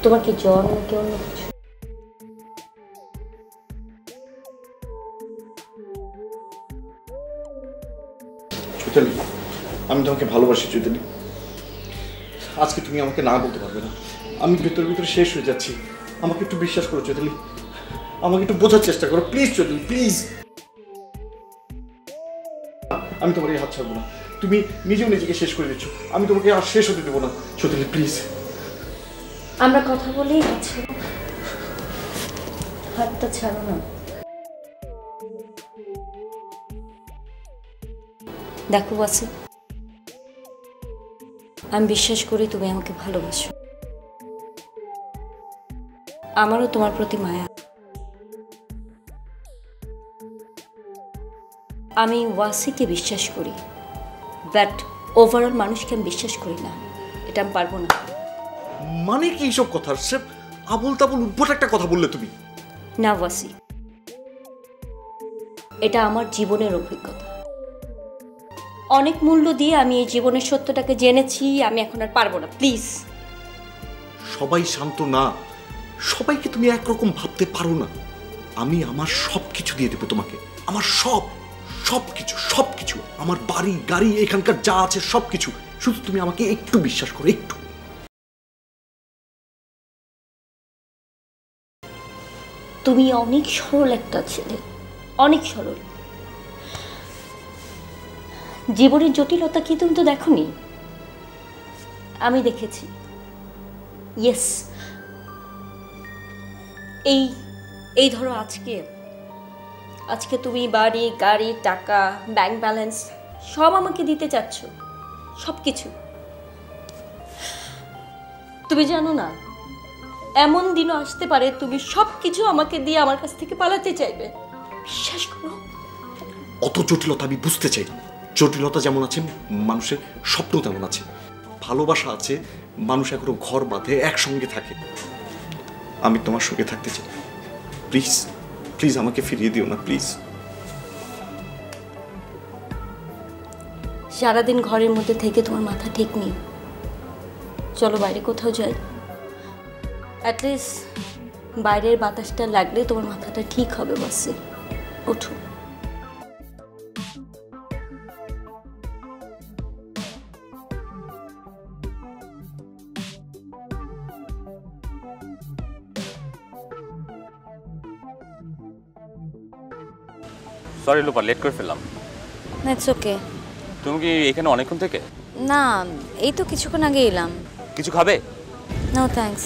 তোমার কি জ্বর নাকি অন্য কিছু? চৈতালি, আমি তোমাকে ভালোবাসি চৈতালি। আজকে তুমি আমাকে না বলতে পারবে না, আমি ভেতরে ভিতরে শেষ হয়ে যাচ্ছি। আমাকে একটু বিশ্বাস করো চৈতালি, আমাকে একটু বোঝার চেষ্টা করো প্লিজ চৈতালি, প্লিজ। আমি তোমার এই হাত ছাড়বো না, তুমি নিজেও নিজেকে শেষ করে দিচ্ছ, আমি তোমাকে আর শেষ হতে দেবো না চৈতালি, প্লিজ। আমরা কথা বলেই আছি, হাতটা ছাড়ো না। দেখো বাসি, আমি বিশ্বাস করি তুমি আমাকে ভালোবাসো, আমারও তোমার প্রতি মায়া। আমি ওয়াসিকে বিশ্বাস করি, বাট ওভারঅল মানুষকে আমি বিশ্বাস করি না, এটা আমি পারবো না। মানে কি এইসব কথা? সে আবল তাবল উদ্ভট একটা কথা বললে তুমি। না ওয়াসি, এটা আমার জীবনের অভিজ্ঞতা, অনেক মূল্য দিয়ে আমি এই জীবনের সত্যটাকে জেনেছি, আমি এখন আর পারবো না, প্লিজ। সবাই শান্ত না, সবাইকে তুমি একরকম ভাবতে পারো না। আমি আমার সব কিছু দিয়ে দেবো তোমাকে, আমার সব কিছু, আমার বাড়ি গাড়ি এখানকার যা আছে সব কিছু, শুধু তুমি আমাকে একটু বিশ্বাস করো, একটু। তুমি অনেক সরল একটা ছেলে, অনেক সরল। জীবনের জটিলতা কি তুমি তো দেখোনি, আমি দেখেছি। ইয়েস, এই ধরো আজকে তুমি বাড়ি গাড়ি টাকা ব্যাংক ব্যালেন্স সব আমাকে দিতে চাচ্ছ, সব কিছু। তুমি জানো না, এমন দিনও আসতে পারে তুমি সব কিছু আমাকে দিয়ে আমার কাছ থেকে পালাতে চাইবে, বিশ্বাস করো। অত জটিলতা আমি বুঝতে চাই না। জটিলতা যেমন আছে, মানুষের স্বপ্ন তেমন আছে। ভালোবাসা আছে, মানুষ এখনো ঘর বাঁধে, একসঙ্গে থাকে। আমি তোমার সঙ্গে থাকতে চাই। প্লিজ প্লিজ আমাকে ফিরিয়ে দিও না, প্লিজ। সারাদিন ঘরের মধ্যে থেকে তোমার মাথা ঠিক নেই, চলো বাইরে কোথাও যাই। অ্যাটলিস্ট বাইরের বাতাসটা লাগলে তোমার মাথাটা ঠিক হবে। বাসে ওঠো। সরি লোপা, লেট করে ফেললাম। It's okay. তুমি কি এখানে অনেকক্ষণ থেকে? না, এই তো কিছুক্ষণ আগে এলাম। কিছু খাবে? No thanks.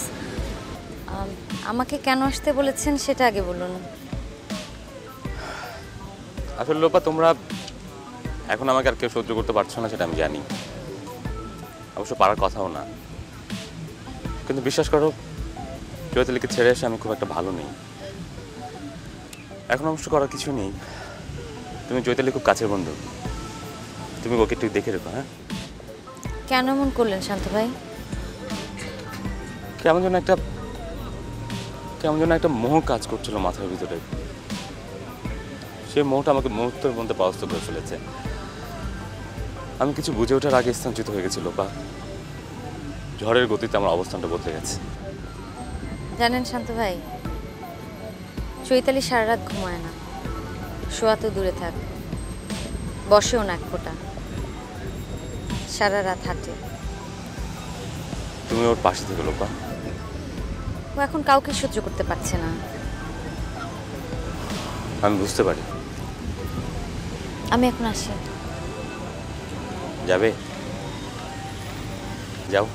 আমাকে কেন আসতে বলেছেন সেটা আগে বলুন। আসলে লোপা, তোমরা এখন আমাকে আর কেউ সহ্য করতে পারছো না, সেটা আমি জানি। অবশ্য পারার কথাও না, কিন্তু বিশ্বাস করো, চৈতালিকে ছেড়ে এসে আমি খুব একটা ভালো নেই। এখন অবশ্য করার কিছু নেই। তুমি চৈতালি খুব কাছের বন্ধু, তুমি ওকে একটু দেখে রেখো। হ্যাঁ? কেন এমন করলেন শান্ত ভাই? কেমন যেন একটা মোহ কাজ করছিল মাথার ভিতরে। সেই মোহটা আমাকে মুহূর্তের মধ্যে পরাস্ত করে ফেলেছে। আমি কিছু বুঝে ওঠার আগে স্থানচ্যুত হয়ে গেছিল, বা ঝড়ের গতিতে আমার অবস্থানটা বদলে গেছে। জানেন শান্ত ভাই, চৈতালি সারা রাত ঘুমায় না, শোয়া তো দূরে থাক, বসেও না এক ফোঁটা, সারা রাত হাঁটে। তুমি ওর পাশে থেকে লোপা। ও এখন কাউকে সহ্য করতে পারছে না। আমি বুঝতে পারি। আমি এখন আসি। যাবে? যাও।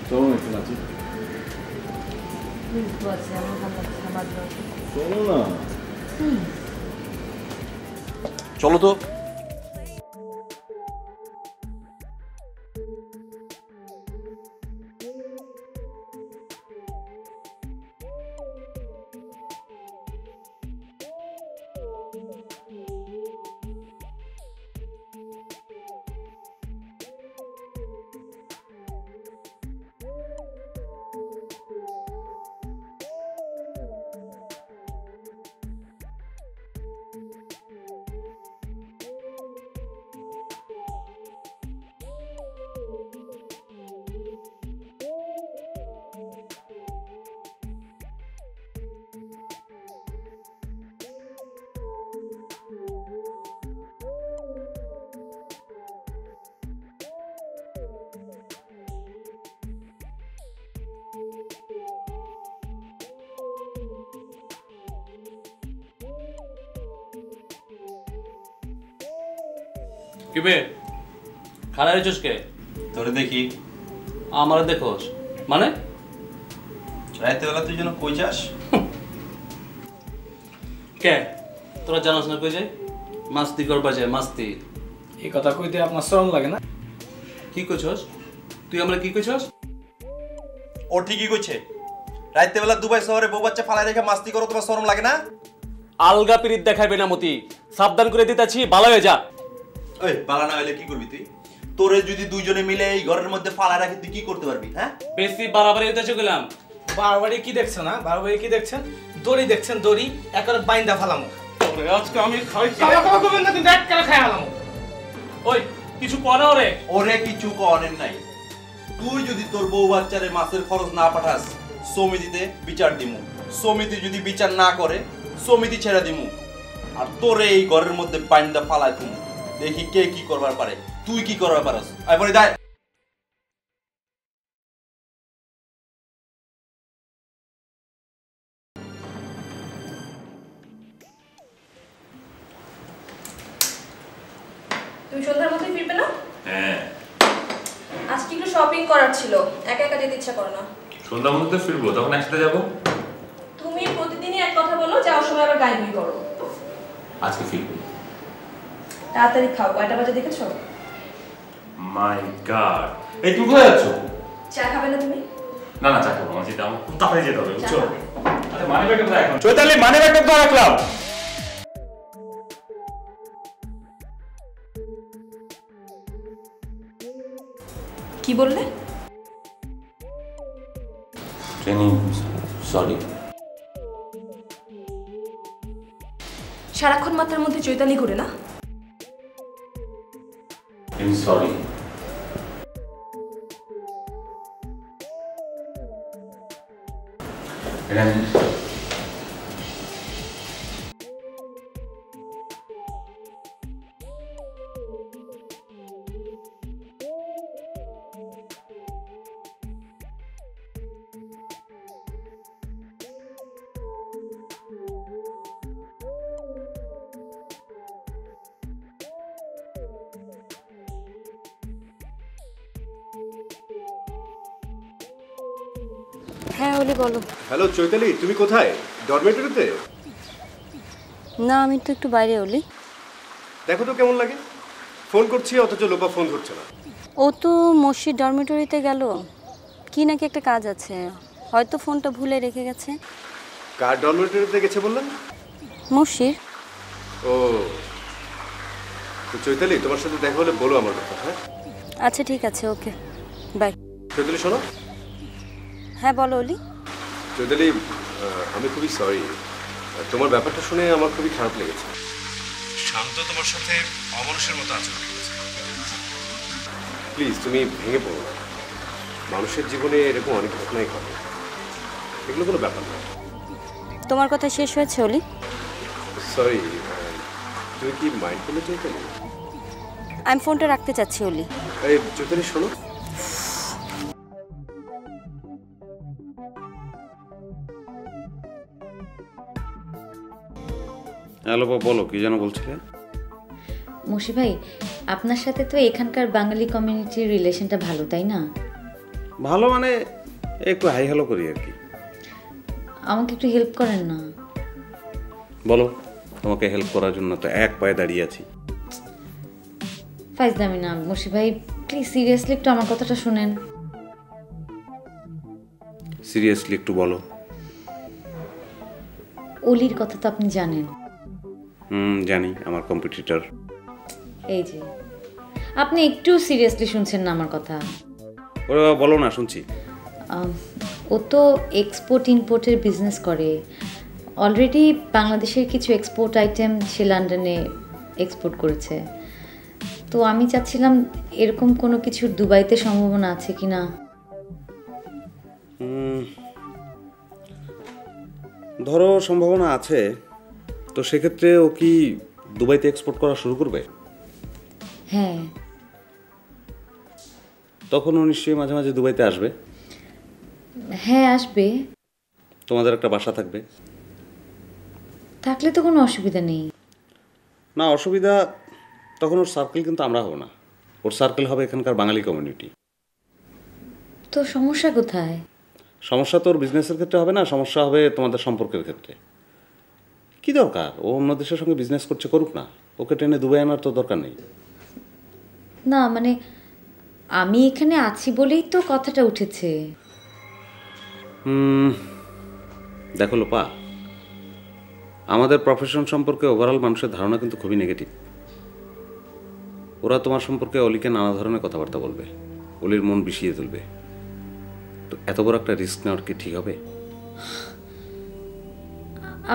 চলো একটু নাচি। চলো না। চলো তো। কিবে খাড়া হয়েছিস কে? তোরে দেখি। আমার দেখোস মানে? রাতে বেলা তুই যেন কই যাস? কে তোরা জানাস না কই যায়? মাস্তি করবা যায়, মাস্তি। এই কথা কইতে আপনার শরম লাগে না? কি কইছস তুই? আমরা কি কইছস? ও ঠিকই কইছে। রাতে বেলা দুবাই শহরে বউ বাচ্চা ফালাই রেখে মাস্তি করো, তোমার শরম লাগে না? আলগা পিরিত দেখাইবে না মতি, সাবধান করে দিতাছি, ভালো হয়ে যা। ওই বালা না হইলে কি করবি তুই? তোরে যদি দুইজনে মিলে এই ঘরের মধ্যে ফালা রাখি তুই কি করতে পারবি? হ্যাঁ, বেশি বাড়াবাড়ি হইতেছে গেলাম। বারবারই কি দেখছেন? না বারবারই কি দেখছেন? দড়ি দেখছেন? দড়ি একবার বাইন্দা ফালামু। ওরে আজকে আমি খাইছি। বাবা কইবেন না, কিন্তু এক করে খাই আলামু। ওই কিছু করা ওরে? ওরে কিছু করেন নাই। তুই যদি তোর বউ বাচ্চারে মাসের খরচ না পাঠাস, সমিতিতে বিচার দিমু। সমিতি যদি বিচার না করে, সমিতি ছেড়ে দিমু। আর তোরে এই ঘরের মধ্যে বাইন্দা ফালাই দিমু। দেখি কে কি করবার পারে। তুই কি করবার পারস? আই বলি দাই। তুমি সন্ধ্যার মধ্যে ফিরবে না? হ্যাঁ, আজকে একটু শপিং করার ছিল, একা একা যেতে ইচ্ছা করে না। সন্ধ্যার মধ্যে ফিরবো, তখন একসাথে যাবো। তুমি যাওয়ার সময় আবার গায়ে করো। আজকে ফিল করি। তাড়াতাড়ি খাও, কয়টা বাজে দেখেছো? মাই গড, এই তুমি কোথায় যাচ্ছ? চা খাবে না তুমি? না না, চা খাবো, আমার যেতে আমার খুব তাড়াতাড়ি যেতে হবে, বুঝছো? আচ্ছা মানি ব্যাগটা কোথায় এখন? চৈতালি মানি ব্যাগটা কোথায় রাখলাম? কি বললে? Training, sorry. সারাক্ষণ মাথার মধ্যে চৈতালি ঘুরে না? সরি। হ্যাঁ ওলি বলো। হ্যালো চৈতালি, তুমি কোথায়? ডরমেটরিতে? না আমি তো একটু বাইরে ওলি। দেখো তো কেমন লাগে, ফোন করছি অথচ লোপা ফোন ধরছে না। ও তো মসজিদ ডরমেটরিতে গেল, কি নাকি একটা কাজ আছে, হয়তো ফোনটা ভুলে রেখে গেছে। কার ডরমেটরিতে গেছে বললেন? মসজিদ। ও তো চৈতালি, তোমার সাথে দেখা হলে বলো আমার কথা। হ্যাঁ আচ্ছা ঠিক আছে, ওকে বাই। চৈতালি শোনো। হ্যাঁ বলো ওলি। চৈতালি, আমি খুবই সরি, তোমার ব্যাপারটা শুনে আমার খুবই খারাপ লেগেছে। শান্ত তোমার সাথে অমানুষের মতো আচরণ করেছে। প্লিজ তুমি ভেঙে পড়ো না, মানুষের জীবনে এরকম অনেক ঘটনাই ঘটে, এগুলো কোনো ব্যাপার না। তোমার কথা শেষ হয়েছে ওলি? সরি, তুমি কি মাইন্ড করলে চৈতালি? আমি ফোনটা রাখতে চাচ্ছি ওলি। এই চৈতালি শোনো। হ্যালো বলো, কি যেন বলছিলে? মশি ভাই, আপনার সাথে তো এখানকার বাঙালি কমিউনিটির রিলেশনটা ভালো, তাই না? ভালো মানে একটু হাই হ্যালো করি আর কি। আমাকে একটু হেল্প করেন না? বলো, তোমাকে হেল্প করার জন্য তো এক পায়ে দাঁড়িয়ে আছি। ফাইজলামি না মশি ভাই, প্লিজ সিরিয়াসলি একটু আমার কথাটা শুনেন। সিরিয়াসলি একটু বলো। অলির কথা তো আপনি জানেন। জানি, আমার কম্পিটিটর। এই যে আপনি একটু সিরিয়াসলি শুনছেন না আমার কথা। ওরে বলো না, শুনছি। ও তো এক্সপোর্ট ইম্পোর্টের বিজনেস করে। অলরেডি বাংলাদেশের কিছু এক্সপোর্ট আইটেম সে লন্ডনে এক্সপোর্ট করেছে। তো আমি চাচ্ছিলাম এরকম কোনো কিছু দুবাইতে সম্ভাবনা আছে কি না। ধরো সম্ভাবনা আছে, তো সেক্ষেত্রে ও কি দুবাইতে এক্সপোর্ট করা শুরু করবে? হ্যাঁ। তখন ও নিশ্চয়ই মাঝে মাঝে দুবাইতে আসবে। হ্যাঁ আসবে। তোমাদের একটা বাসা থাকবে। থাকলে তো কোনো অসুবিধা নেই। না অসুবিধা, তখন ওর সার্কেল কিন্তু আমরা হব না, ওর সার্কেল হবে এখানকার বাঙালি কমিউনিটি। তো সমস্যা কোথায়? সমস্যা তো ওর বিজনেসের ক্ষেত্রে হবে না, সমস্যা হবে তোমাদের সম্পর্কের ক্ষেত্রে। কি দরকার, ও অন্য দেশের সঙ্গে বিজনেস করছে, করুক না, ওকে টেনে দুবাই আনার তো দরকার নেই। না মানে আমি এখানে আছি বলেই তো কথাটা উঠেছে। দেখো লোপা, আমাদের প্রফেশন সম্পর্কে ওভারঅল মানুষের ধারণা কিন্তু খুবই নেগেটিভ। ওরা তোমার সম্পর্কে অলিকে নানা ধরনের কথাবার্তা বলবে, অলির মন বিষিয়ে তুলবে। তো এত বড় একটা রিস্ক নেওয়ার কি ঠিক হবে?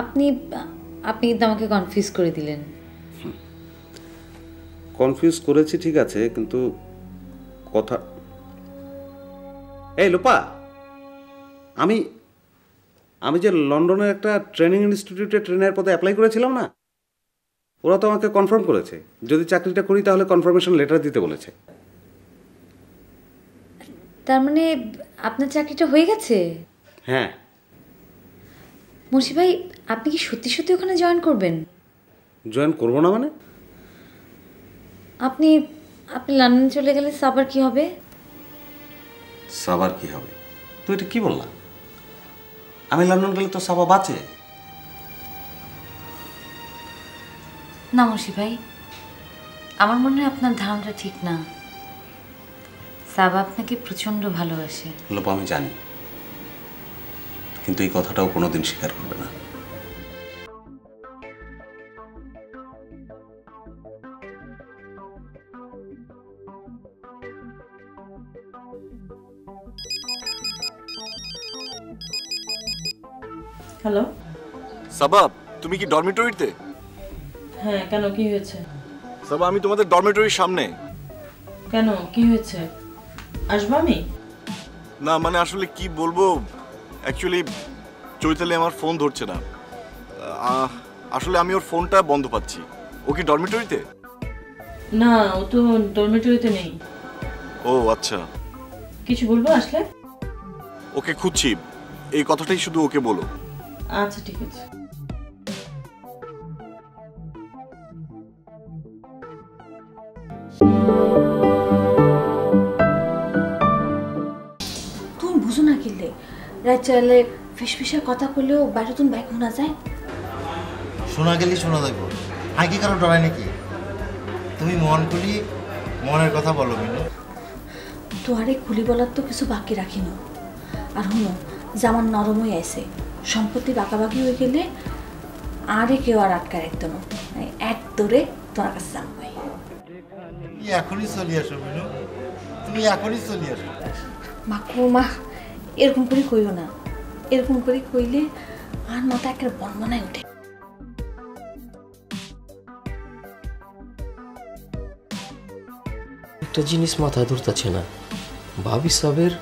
আপনি আপনি কিন্তু আমাকে কনফিউজ করে দিলেন। কনফিউজ করেছি ঠিক আছে, কিন্তু কথা এই লোপা, আমি আমি যে লন্ডনের একটা ট্রেনিং ইনস্টিটিউটে ট্রেনার পদে অ্যাপ্লাই করেছিলাম না, ওরা তো আমাকে কনফার্ম করেছে যদি চাকরিটা করি তাহলে কনফার্মেশন লেটার দিতে বলেছে। তার মানে আপনার চাকরিটা হয়ে গেছে? হ্যাঁ। মুন্সি ভাই, আপনি কি সত্যি সত্যি ওখানে জয়েন করবেন? জয়েন করবো না মানে? আপনি আপনি লন্ডন চলে গেলে সাবার কি হবে? সাবার কি হবে? তুই এটা কি বললা? আমি লন্ডন গেলে তো সাবা বাঁচে। না মুন্সি ভাই, আমার মনে হয় আপনার ধারণাটা ঠিক না। সাবা আপনাকে প্রচন্ড ভালোবাসে। লোপ আমি জানি, কিন্তু এই কথাটাও কোনোদিন স্বীকার করবে না। হ্যালো। সাবা, তুমি কি ডরমিটরিতে? হ্যাঁ, কেন, কি হয়েছে? সাবা, আমি তোমাদের ডরমিটরির সামনে। কেন, কি হয়েছে? আসবো আমি? না মানে আসলে কি বলবো, অ্যাকচুয়ালি চৈতালি আমার ফোন ধরছে না। আসলে আমি ওর ফোনটা বন্ধ পাচ্ছি। ও কি ডরমিটরিতে? না, ও তো ডরমিটরিতে নেই। ও আচ্ছা। কিছু বলবো আসলে? ওকে খুঁজছি, এই কথাটাই শুধু ওকে বলো। আচ্ছা ঠিক আছে। তুমি বুঝো না কিনলে রাত চাইলে ফিসফিসের কথা করলেও বাইরে তুমি ব্যাগ শোনা যায়। শোনা গেলেই শোনা যাবো, আগে কারো ডরায় নাকি? তুমি মন খুলি মনের কথা বলো মিনু। তোয়ারে খুলি বলার তো কিছু বাকি রাখি না। আর হুনো, জামান নরম হয়ে আছে, সম্পত্তি বাঁকাবাকি হয়ে গেলে আরে কেউ আর আটকা রাখতো না। এক দৌড়ে তোমার কাছে যাবো। তুমি এখনই চলে আসো মিনু, তুমি এখনই চলে আসো। মা এরকম করে কইও না, এরকম করে কইলে আর মাথা একটা বনবনায় উঠে। একটা জিনিস মাথায় ধরতেছে না, ভাবি সাহেবের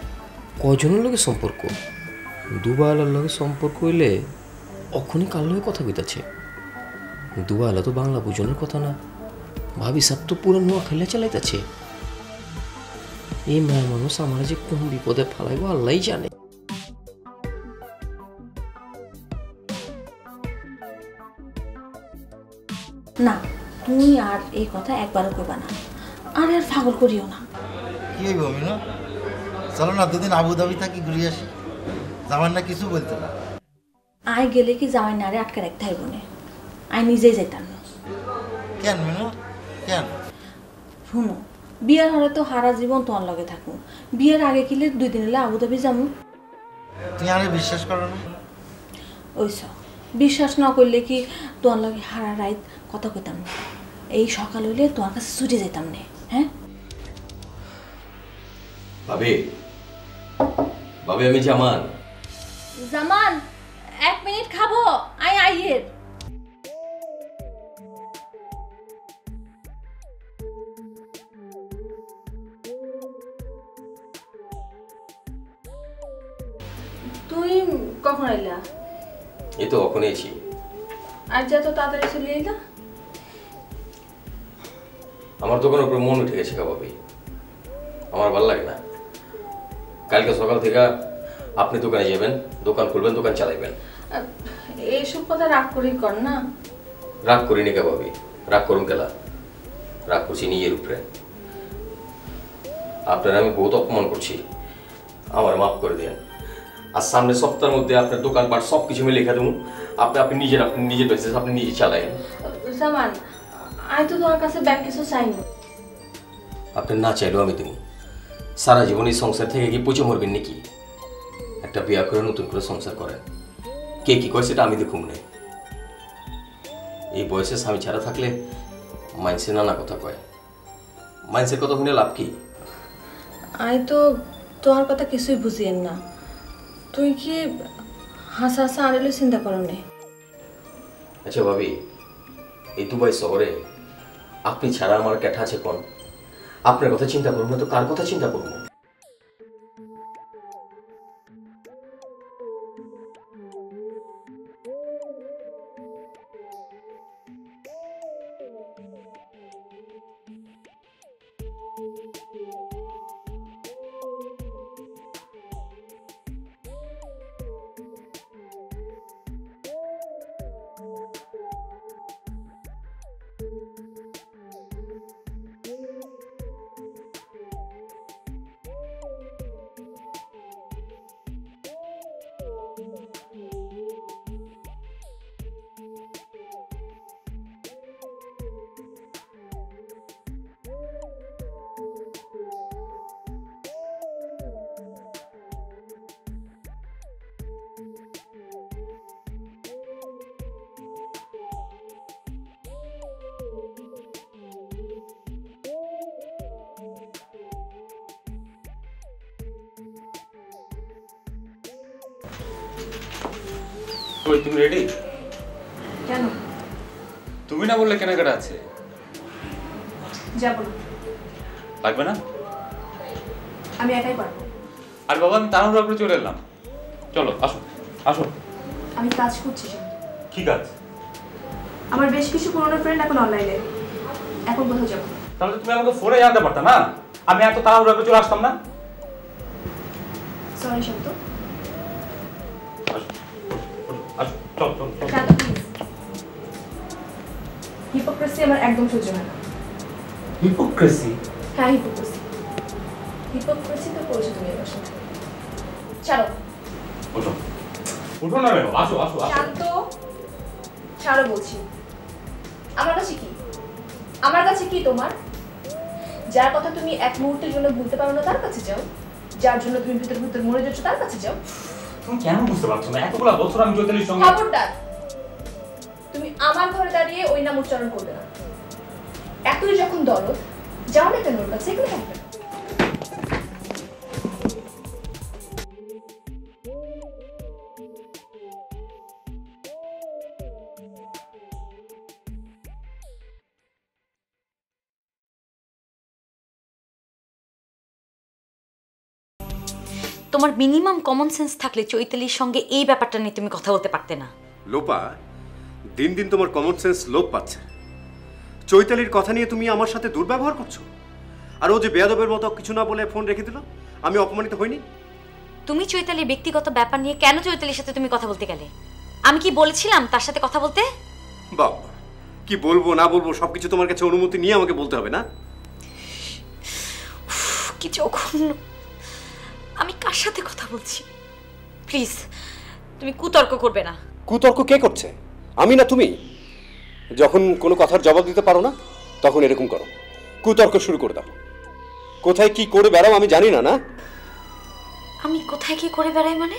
কজনের লগে সম্পর্ক? দুবালার লগে সম্পর্ক হইলে অখনই কার লগে কথা কইতাছে। দুবালা তো বাংলা বুঝনের কথা না, ভাবি সাহেব তো পুরো নোয়া খেলে চালাইতেছে। এই মায়ের মানুষ আমার যে কোন বিপদে ফালাইব আল্লাহই জানে। না, তুমি আর এই কথা একবারও করবা না, আর আর পাগল করিও না। কি হইব মিনু, চলো না দুদিন আবুধাবি থাকি ঘুরে আসি। জামাই না কিছু বলতো না। আয় গেলে কি জামাই না আরে আটকে রাখতে হইব না, আয় নিজেই যেতাম না। কেন মিনু, কেন? শুনো, বিয়ের হলে তো সারা জীবন তোমার লগে থাকবো। বিয়ের আগে কিলে 2 দিন হলে আবুধাবি যাবো। তুই আরে বিশ্বাস করো না? ওইস বিশ্বাস না করলে কি তোমার লগে সারা রাত কথা কইতাম না? এই সকাল হইলে তোমার কাছে ছুটে যেতাম না। হ্যাঁ ভাবি, ভাবি আমি জামান। জামান, 1 মিনিট খাবো, আয় আইয়ের। তুই কখন আইলা? এই তো কখন এসি। আর যা তো তাড়াতাড়ি চলে এলা। আমার দোকানের উপরে মন উঠে গেছে ভাবি, আমার ভালো লাগে না। কালকে সকাল থেকে আপনি দোকানে যাবেন, দোকান খুলবেন, দোকান চালাইবেন। এইসব কথা রাগ করেই কর না। রাগ করিনি কে ভাবি, রাগ করুন কেলা? রাগ করছি নিজের উপরে। আপনার আমি বহুত অপমান করছি, আমার মাফ করে দেন। আর সামনে সপ্তাহের মধ্যে আপনার দোকানপাট সব কিছু আমি লিখে দেবো। আপনি নিজের বিজনেস আপনি নিজে চালায়েন। জামান, আমি তো তোমার কাছে ব্যাগ কিছু চাইনি। আপনি না চাইলেও আমি দেবো। সারা জীবন এই সংসার থেকে কি পচে মরবেন নাকি? একটা বিয়া করে নতুন করে সংসার করেন। কে কি কয় সেটা আমি দেখুন না। এই বয়সে স্বামী ছাড়া থাকলে মাইন্সে নানা কথা কয়। মাইন্সের কথা শুনে লাভ কি? আমি তো তোমার কথা কিছুই বুঝিয়েন না। তুই কি হাসা হাসা আড়েলে চিন্তা করো না? আচ্ছা ভাবি, এই দুবাই শহরে আপনি ছাড়া আমার ক্যাঠা আছে কোন? আপনার কথা চিন্তা করবো না তো কার কথা চিন্তা করবো? কই তুমি রেডি? কেন? তুমি না বললে কেনাকাটা আছে। যাবো না। লাগবে না? আমি একাই পারবো। আর বাবা আমি তাড়াহুড়া করে চলে এলাম। চলো আসো আসো। আমি কাজ করছি। কি কাজ? আমার বেশ কিছু পুরনো ফ্রেন্ড এখন অনলাইনে। এখন কোথাও যাবো? তাহলে তুমি আমাকে ফোনে জানতে পারতা না? আমি এত তাড়াহুড়া করে চলে আসতাম না। সরি শান্ত। আসো চল চল। শান্ত প্লিজ। হিপোক্রেসি আমার একদম সহ্য হয় না। হিপোক্রেসি? হ্যাঁ হিপোক্রেসি। হিপোক্রেসি তো করেছো তুমি এবার সাথে। চলো। ওঠো। ওঠো না রে, আসো আসো আসো। শান্ত। ছাড়ো বলছি। আমার কাছে কি? আমার কাছে কি তোমার? যার কথা তুমি এক মুহূর্তের জন্য ভুলতে পারো না তার কাছে যাও। যার জন্য তুমি ভিতর ভিতর মরে যাচ্ছ তার কাছে যাও। তুমি কেন বুঝতে পারছো না? এতগুলো বছর আমি চৈতালির সঙ্গে। খবরদার। তুমি আমার ঘরে দাঁড়িয়ে ওই নাম উচ্চারণ করবে না। এতই যখন দরদ, যাও না কেন ওর কাছে, এগুলো থাকবে না। তোমার মিনিমাম কমন সেন্স থাকলে চৈতালির সঙ্গে এই ব্যাপারটা নিয়ে তুমি কথা বলতে পারতে না। লোপা, দিন দিন তোমার কমন সেন্স লোপ পাচ্ছে। চৈতালির কথা নিয়ে তুমি আমার সাথে দুর্ব্যবহার করছো। আর ও যে বেয়াদবের মতো কিছু না বলে ফোন রেখে দিল, আমি অপমানিত হইনি? তুমি চৈতালির ব্যক্তিগত ব্যাপার নিয়ে কেন চৈতালির সাথে তুমি কথা বলতে গেলে? আমি কি বলেছিলাম তার সাথে কথা বলতে? বাবা, কি বলবো না বলবো সবকিছু তোমার কাছে অনুমতি নিয়ে আমাকে বলতে হবে না? কি জঘন্য! আমি কার সাথে কথা বলছি? প্লিজ তুমি কুতর্ক করবে না। কুতর্ক কে করছে? আমি না তুমি? যখন কোনো কথার জবাব দিতে পারো না তখন এরকম করো, কুতর্ক শুরু করে দাও। কোথায় কি করে বেড়াও আমি জানি না। না আমি কোথায় কি করে বেড়াই মানে?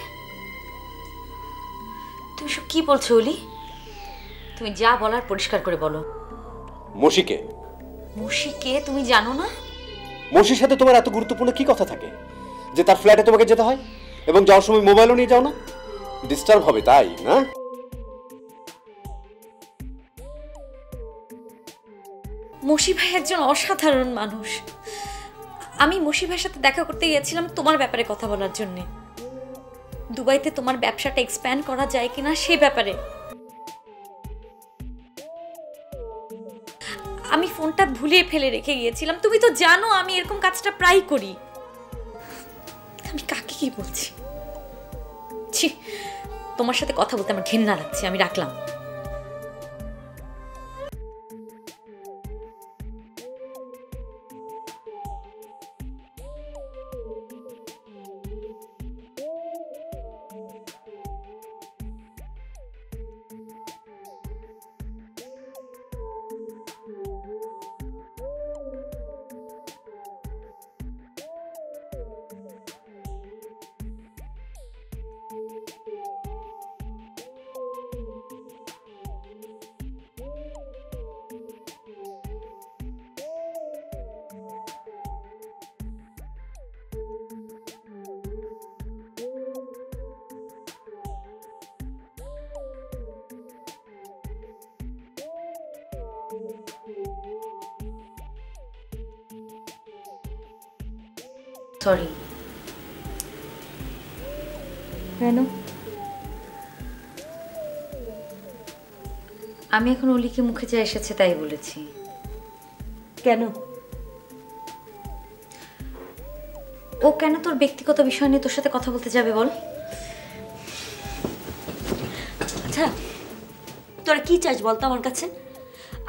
তুমি সব কি বলছো অলি? তুমি যা বলার পরিষ্কার করে বলো। মশিকে? মশিকে তুমি জানো না? মশির সাথে তোমার এত গুরুত্বপূর্ণ কি কথা থাকে যে তার ফ্ল্যাটে তোমাকে যেতে হয় এবং যাওয়ার সময় মোবাইলও নিয়ে যাও না? ডিস্টার্ব হবে তাই না? মশি ভাই একজন অসাধারণ মানুষ। আমি মশি ভাইয়ের সাথে দেখা করতে গিয়েছিলাম তোমার ব্যাপারে কথা বলার জন্য। দুবাইতে তোমার ব্যবসাটা এক্সপ্যান্ড করা যায় কিনা সে ব্যাপারে। আমি ফোনটা ভুলিয়ে ফেলে রেখে গিয়েছিলাম। তুমি তো জানো আমি এরকম কাজটা প্রায় করি। আমি কাকে কি বলছি? ছি, তোমার সাথে কথা বলতে আমার ঘেন্না লাগছে। আমি রাখলাম। সরি। কেন? আমি এখন অলিকে মুখে যা এসেছে তাই বলেছি। কেন? ও কেন তোর ব্যক্তিগত বিষয় নিয়ে তোর সাথে কথা বলতে যাবে বল? আচ্ছা তোরা কি চাস বলতো আমার কাছে?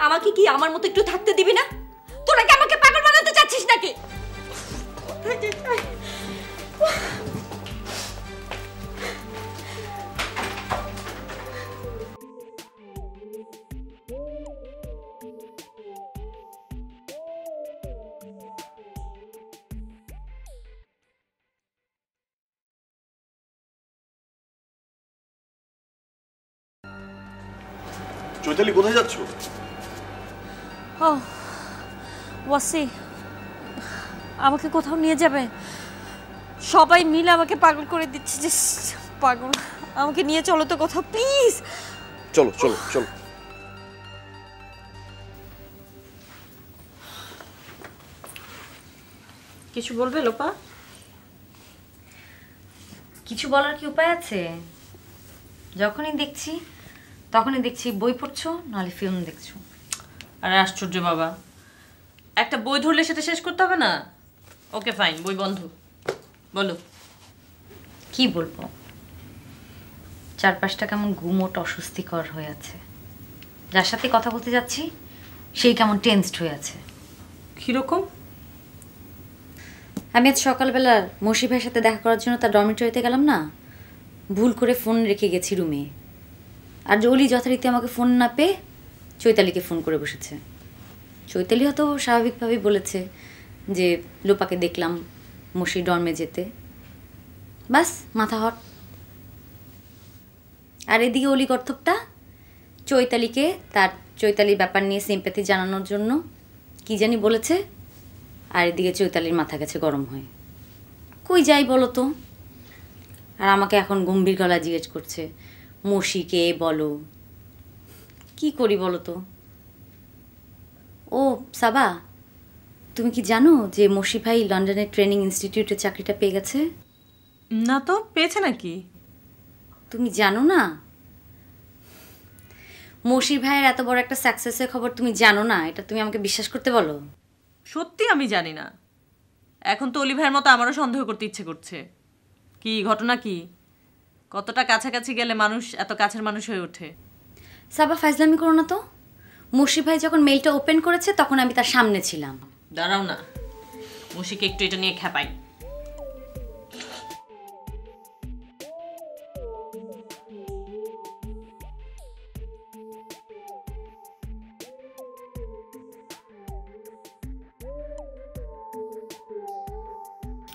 আমাকে কি আমার মতো একটু থাকতে দিবি না? তোরা কি আমাকে পাগল বানাতে চাচ্ছিস নাকি? চৈতালি কোথায় যাচ্ছ? ও ওয়াসি আমাকে কোথাও নিয়ে যাবে। সবাই মিলে আমাকে পাগল করে দিচ্ছে। যে পাগল আমাকে নিয়ে চলো তো কোথাও প্লিজ। চলো চলো চলো। কিছু বলবে লোপা? কিছু বলার কি উপায় আছে? যখনই দেখছি তখনই দেখছি বই পড়ছো নাহলে ফিল্ম দেখছো। আরে আশ্চর্য বাবা, একটা বই ধরলে সেটা শেষ করতে হবে না? ওকে ফাইন, বই বন্ধ। বলো কি বলবো, চারপাশটা কেমন গুমোট অস্বস্তিকর হয়ে আছে। যার সাথে কথা বলতে যাচ্ছি সেই কেমন টেন্সড হয়ে আছে। কিরকম? আমি আজ সকালবেলা মসি ভাইয়ের সাথে দেখা করার জন্য তার ডরমিটরিতে গেলাম না, ভুল করে ফোন রেখে গেছি রুমে। আর জলি যথারীতি আমাকে ফোন না পেয়ে চৈতালিকে ফোন করে বসেছে। চৈতালি হয়তো স্বাভাবিকভাবেই বলেছে যে লোপাকে দেখলাম মসির ডর্মে যেতে, বাস মাথা হট। আর এদিকে অলি কর্তব্যটা চৈতালিকে তার চৈতালির ব্যাপার নিয়ে সিম্প্যাথি জানানোর জন্য কি জানি বলেছে, আর এদিকে চৈতালির মাথা গেছে গরম হয়ে। কই যাই বলো তো? আর আমাকে এখন গম্ভীর গলা জিজ্ঞেস করছে মসিকে বলো। কি করি বলো তো? ও সাবা, তুমি কি জানো যে মসি ভাই লন্ডনের ট্রেনিং ইনস্টিটিউটে চাকরিটা পেয়ে গেছে? না তো, পেয়েছে নাকি? তুমি জানো না? মসি ভাইয়ের এত বড় একটা সাকসেসের খবর তুমি জানো না? এটা তুমি আমাকে বিশ্বাস করতে বলো? সত্যি আমি জানি না। এখন তো অলি ভাইয়ের মতো আমারও সন্দেহ করতে ইচ্ছে করছে। কি ঘটনা কি? কতটা কাছাকাছি গেলে মানুষ এত কাছের মানুষ হয়ে ওঠে? সাবা ফাইজলামি করো না তো। মসি ভাই যখন মেইলটা ওপেন করেছে তখন আমি তার সামনে ছিলাম। দাঁড়াও না, মসিকে একটু এটা নিয়ে খেপাই।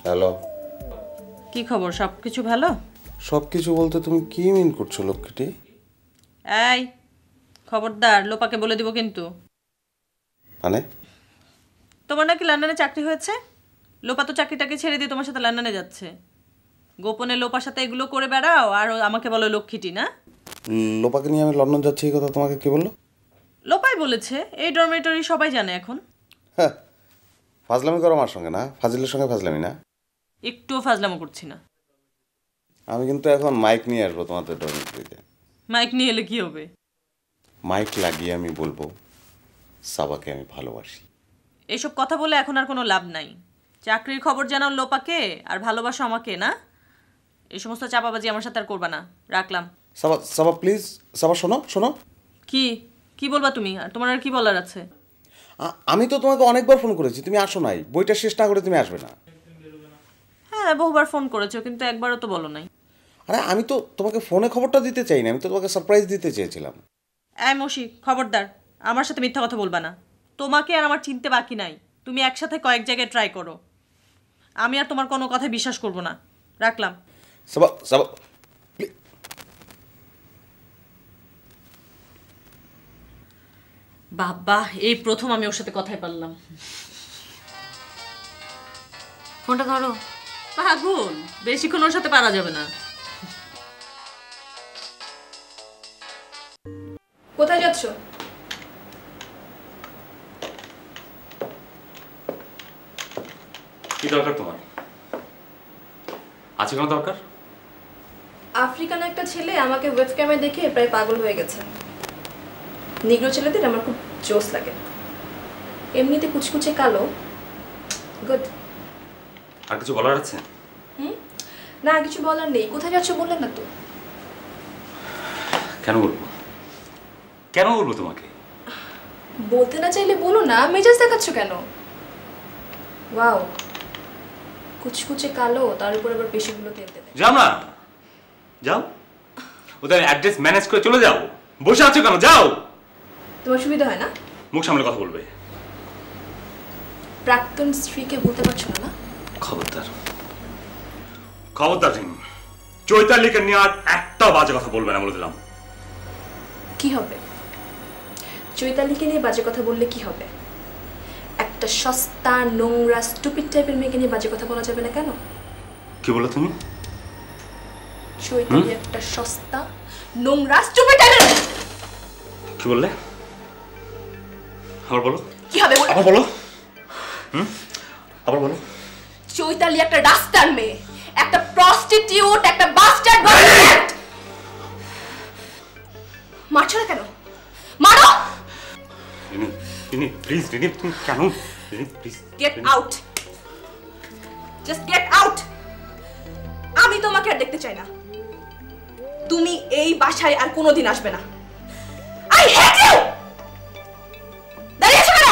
হ্যালো, কি খবর? সব কিছু ভালো? সব কিছু বলতে তুমি কি মিন করছো লক্ষ্মীটি? এই খবরদার, লোপাকে বলে দিব কিন্তু। মানে? তোমার নাকি লন্ডনে চাকরি হয়েছে। লোপা তো চাকরিটাকে ছেড়ে দিয়ে তোমার সাথে লন্ডনে যাচ্ছে। গোপনে লোপার সাথে এগুলো করে বেড়াও আর আমাকে বলো লক্ষ্মীটি না? লোপাকে নিয়ে আমি লন্ডন যাচ্ছি এই কথা তোমাকে কে বললো? লোপাই বলেছে। এই ডরমেটরি সবাই জানে এখন। হ্যাঁ, ফাজলামি করো আমার সঙ্গে না, ফাজিলের সঙ্গে ফাজলামি না। একটুও ফাজলামো করছি না। আমি কিন্তু এখন মাইক নিয়ে আসবো তোমাদের ডরমিটরিতে। মাইক নিয়ে এলে কি হবে? মাইক লাগিয়ে আমি বলবো সাবাকে আমি ভালোবাসি। এসব কথা বলে এখন আর কোনো লাভ নাই। চাকরির খবর জানাও লোপাকে আর ভালোবাসো আমাকে না। এই সমস্ত চাপাবাজি আমার সাথে আর করবা না। রাখলাম। সাবা সাবা প্লিজ, সাবা শোনো শোনো। কি কি বলবা তুমি? আর তোমার আর কি বলার আছে? আমি তো তোমাকে অনেকবার ফোন করেছি, তুমি আসো নাই। বইটা শেষ না করে তুমি আসবে না। হ্যাঁ, বহুবার ফোন করেছো কিন্তু একবারও তো বলো নাই। আরে আমি তো তোমাকে ফোনে খবরটা দিতে চাই না, আমি তো তোমাকে সারপ্রাইজ দিতে চেয়েছিলাম। এই মসি, খবরদার আমার সাথে মিথ্যা কথা বলবা না। তোমাকে আর আমার চিনতে বাকি নাই। তুমি একসাথে কয়েক জায়গায় ট্রাই করো। আমি আর তোমার কোনো কথায় বিশ্বাস করব না। রাখলাম। সাবা সাবা বাবা, এই প্রথম আমি ওর সাথে কথাই পারলাম। ফোনটা ধরো। পাগল, বেশিক্ষণ ওর সাথে পারা যাবে না। কোথায় যাচ্ছ? কি দরকার তোমার? আছে কোনো দরকার? আফ্রিকান একটা ছেলে আমাকে ওয়েবক্যামে দেখে প্রায় পাগল হয়ে গেছে। নিগ্রো ছেলেদের আমার খুব জোশ লাগে। এমনিতে কুচকুচে কালো। গুড। আর কিছু বলার আছে? না, কিছু বলার নেই। কোথায় যাচ্ছ বললেন না তো? কেন বলবো? কেন বলবো তোমাকে? বলতে না চাইলে বলো না, মেজাজ দেখাচ্ছ কেন? ওয়াও, কুচকুচে কালো, তার উপর আবার পেশিগুলো তেল দেবে। যাও না, যাও। ওদের অ্যাড্রেস ম্যানেজ করে চলে যাও। বসে আছো কেন? যাও। তোমার সুবিধা হয় না? মুখ সামলে কথা বলবে। প্রাক্তন স্ত্রীকে বলতে পারছো না? খবরদার, খবরদার রিং। চৈতালিকে নিয়ে আর একটা বাজে কথা বলবে না বলে দিলাম। কি হবে? চৈতালিকে নিয়ে বাজে কথা বললে কি হবে? একটা সস্তা নোংরা স্টুপিড টাইপের মেয়েকে নিয়ে বাজে কথা বলা যাবে না কেন? কি বলো তুমি? চৈতালি একটা সস্তা নোংরা স্টুপিড। কি বললে? আবার বলো। কি হবে বলো? আবার বলো। আবার বলো। চৈতালি একটা রাস্তার মেয়ে, একটা প্রস্টিটিউট, একটা বাস্টার্ড। মারছো না কেন? মারো। রিনি প্লিজ, রিনি তুমি কেন? Rini please get out, just get out. আমি তোমাকে আর দেখতে চাই না। তুমি এই বাসায় আর কোনোদিন আসবে না। I hate you. দাঁড়িয়ে আছো কেন?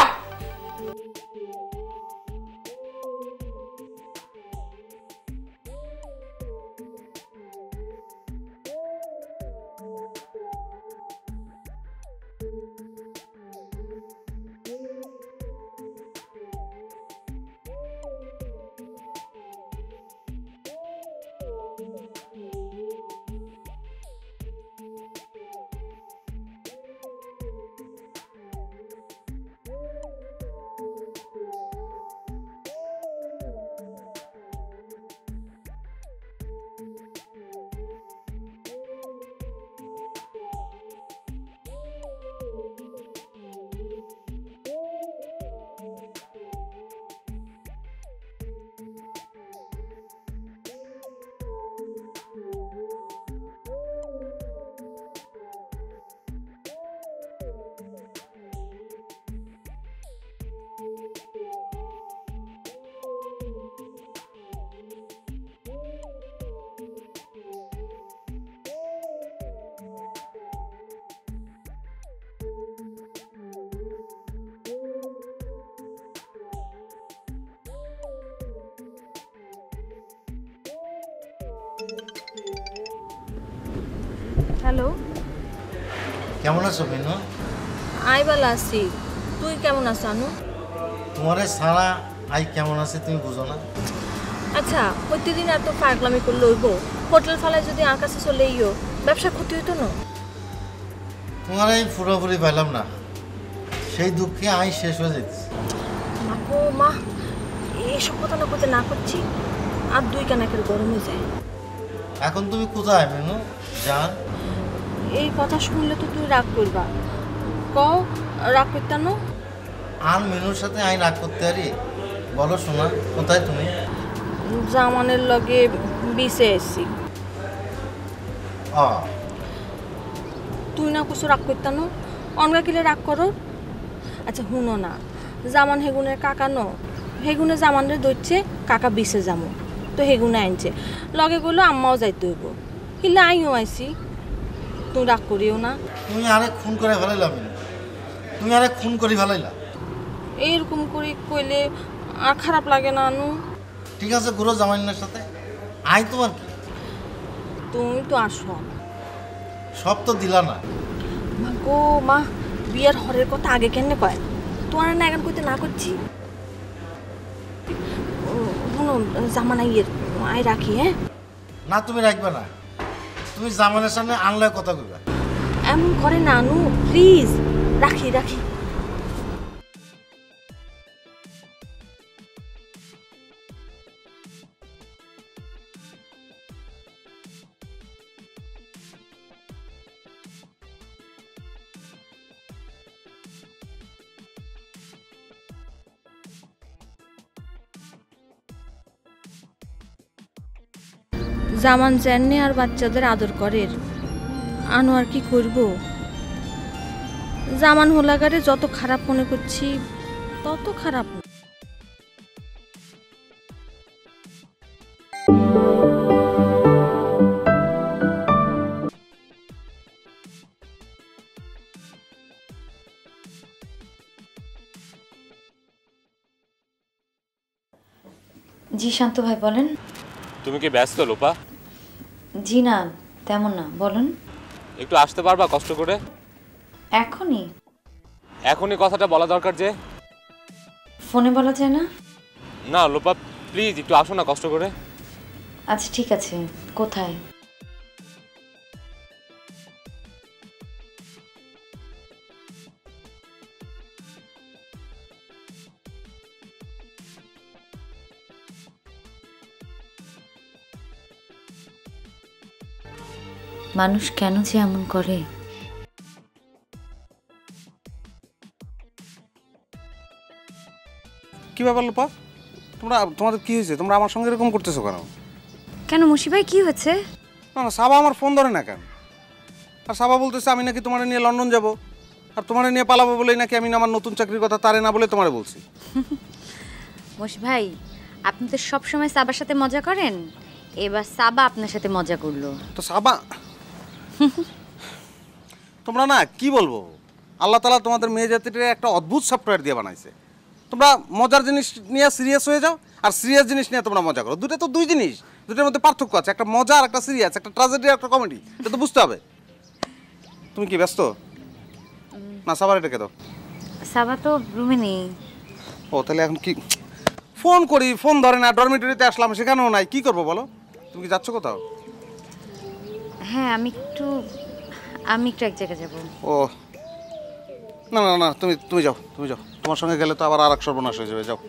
হ্যালো, কেমন আছো মিনু? আইবালা আছি, তুই কেমন আছো আনু? তোমারে সারা আই কেমন আছে তুমি বুঝো না? আচ্ছা, প্রতিদিন এত পাগলামি করলে হইব? হোটেল ফালায় যদি আর কাছে চলে ইও, ব্যবসা ক্ষতি হইতো না? তোমার এই পুরোপুরি পাইলাম না, সেই দুঃখে আই শেষ হয়ে যেতেছি। মাকো মা, এসব কথা না করতে না করছি আর দুই কানাকের গরম হয়ে যায়। এখন তুমি কোথায় মিনু জান? এই কথা শুনলে তো তুই রাগ করবা। কও রাগ করতে না? আর মিনুর সাথে আই রাগ করতে পারি? বলো শোনা, কোথায় তুমি? জামানের লগে বিছে এসছি। তুই না কিছু রাগ করতে না, অনগা কিলে রাগ করো? আচ্ছা হুনো না, জামান হেগুনের কাকা ন, হেগুনে জামানের ধরছে কাকা বিছে যামো, তো হেগুনে আনছে লগে গেলো আম্মাও যাইতে হইব, কিলে আইও আইসি। তুই রাগ করিও না। তুমি আরে খুন করে ফেলাইলা মিনু, তুমি আরে খুন করে ফেলাইলা। এইরকম করে কইলে আর খারাপ লাগে না আনু? ঠিক আছে গুরু জামাইনের সাথে আই তোমার কি? তুমি তো আসো। সব তো দিলা না। মা গো মা, বিয়ার হরের কথা আগে কেন কয়? তোমার না এখন কইতে না করছি। শুনো জামানা ইয়ের আই রাখি। হ্যাঁ না তুমি রাখবে না, তুমি জামানের সামনে আনলে কথা কইবা। এমন করে না আনু, প্লিজ রাখি রাখি। জামান জানে আর বাচ্চাদের আদর করে, আনো আর কি করব? জামান হোলাগারে যত খারাপ মনে করছি তত খারাপ। জি শান্ত ভাই বলেন। তুমি কি ব্যস্ত লোপা? জি না, তেমন না, বলেন। একটু আসতে পারবা কষ্ট করে? এখনই? এখনই কথাটা বলা দরকার যে। ফোনে বলা যায় না? না লোপা প্লিজ একটু আসো না কষ্ট করে। আচ্ছা ঠিক আছে, কোথায়? মানুষ কেন যে এমন করে? কি ব্যাপার লোপা, তোমাদের কি হয়েছে? তোমরা আমার সঙ্গে এরকম করতেছো কেন? কেন মুশি ভাই, কি হয়েছে? না না, সাবা আমার ফোন ধরে না কেন? আর সাবা বলতেছে আমি নাকি তোমার নিয়ে লন্ডন যাব, আর তোমার নিয়ে পালাবো বলেই নাকি আমি আমার নতুন চাকরির কথা তারে না বলে তোমারে বলছি। মুশি ভাই, আপনি তো সবসময় সাবার সাথে মজা করেন, এবার সাবা আপনার সাথে মজা করলো। তো সাবা তোমরা না কি বলবো, আল্লাহ তাআলা তোমাদের মেয়ে জাতিটাকে একটা অদ্ভুত সফটওয়্যার দিয়ে বানাইছে। তোমরা মজার জিনিস নিয়ে সিরিয়াস হয়ে যাও, আর সিরিয়াস জিনিস নিয়ে তোমরা মজা করো। দুটো তো দুই জিনিস, দুটোর মধ্যে পার্থক্য আছে। একটা মজা আর একটা সিরিয়াস, একটা ট্র্যাজেডি আর একটা কমেডি, এটা তো বুঝতে হবে। তুমি কি ব্যস্ত? না সাবার এটা কে দাও। সাবা তো রুমে নেই। ও তাহলে এখন কি ফোন করি, ফোন ধরে না। ডরমিটরিতে আসলাম, সেখানেও নাই। কি করবো বলো? তুমি কি যাচ্ছ কোথাও? হ্যাঁ, আমি একটু এক জায়গায় যাব। ও না না না, তুমি যাও, তুমি যাও। তোমার সঙ্গে গেলে তো আবার আর এক সর্বনাশ হয়ে যাবে। যাও।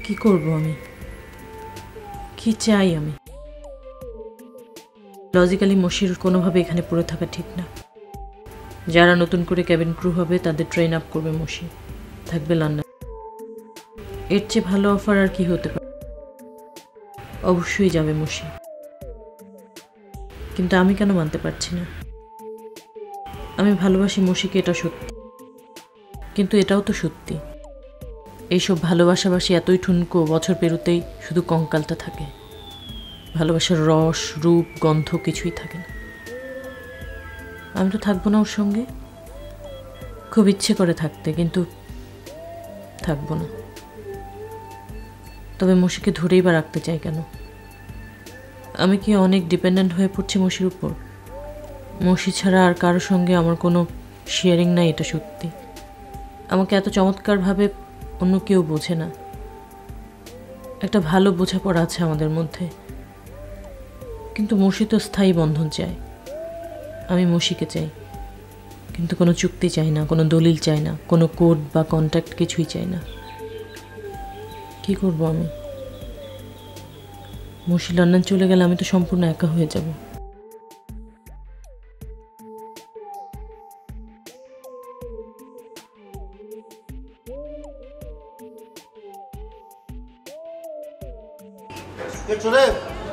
কি করব আমি? কি চাই আমি? লজিক্যালি মশির কোনোভাবে এখানে পড়ে থাকা ঠিক না। যারা নতুন করে ক্যাবিন ক্রু হবে তাদের ট্রেন আপ করবে মশি, থাকবে লন্ডন। এর চেয়ে ভালো অফার আর কি হতে পারে? অবশ্যই যাবে মশি, কিন্তু আমি কেন মানতে পারছি না? আমি ভালোবাসি মশিকে, এটা সত্যি, কিন্তু এটাও তো সত্যি এইসব ভালোবাসাবাসি এতই ঠুনকো, বছর পেরোতেই শুধু কঙ্কালটা থাকে। ভালোবাসার রস, রূপ, গন্ধ কিছুই থাকে না। আমি তো থাকবো না ওর সঙ্গে। খুব ইচ্ছে করে থাকতে, কিন্তু থাকবো না। তবে মশিকে ধরেই বা রাখতে চাই কেন? আমি কি অনেক ডিপেন্ডেন্ট হয়ে পড়ছি মশির উপর? মশি ছাড়া আর কারোর সঙ্গে আমার কোনো শেয়ারিং নাই, এটা সত্যি। আমাকে এত চমৎকারভাবে অন্য কেউ বোঝে না। একটা ভালো বোঝাপড়া আছে আমাদের মধ্যে, কিন্তু মশি তো স্থায়ী বন্ধন চায়। আমি মশিকে চাই, কিন্তু কোনো চুক্তি চাই না, কোনো দলিল চাই না, কোনো কোড বা কন্ট্যাক্ট কিছুই চাই না। কি করব আমি? মশি লন্ডন চলে গেলে আমি তো সম্পূর্ণ একা হয়ে যাব।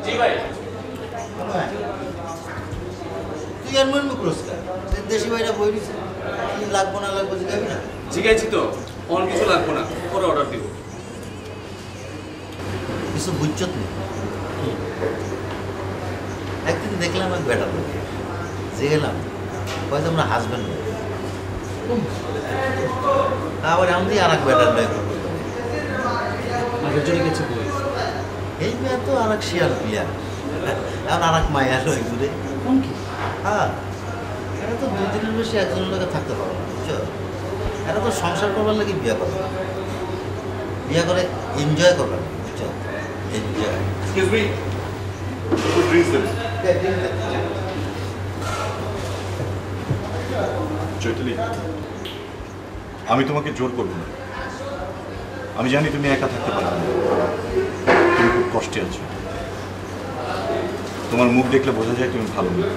জি ভাই। তুই আর মন পুরস্কার দেশি ভাইরা বই দিছে, লাগবো না লাগবো জিগাবি না? জিগাইছি তো, অন্য কিছু লাগবো না, পরে অর্ডার দিব। কিছু বুঝছত নেই। একদিন দেখলাম এক বেটার লোকে যে গেলাম, হয়তো আমরা হাজব্যান্ড, আবার এমনি আর এক বেটার লোক গেছে বই। এই মেয়ে তো আর এক শিয়াল বিয়া, এখন আর এক মায়া লই ঘুরে। হ্যাঁ, এরা তো 2 দিনের বেশি একজনের লোকে থাকতে পারো না, বুঝছো? এরা তো সংসার করবার লাগে বিয়া করে, বিয়া করে এনজয় করবার লাগে, বুঝছো? Enjoy. Excuse me, good drinks দেন। চৈতালি, আমি তোমাকে জোর করবো না। আমি জানি তুমি একা থাকতে পারবে না, তুমি খুব কষ্টে আছো। তোমার মুখ দেখলে বোঝা যায় তুমি ভালো না।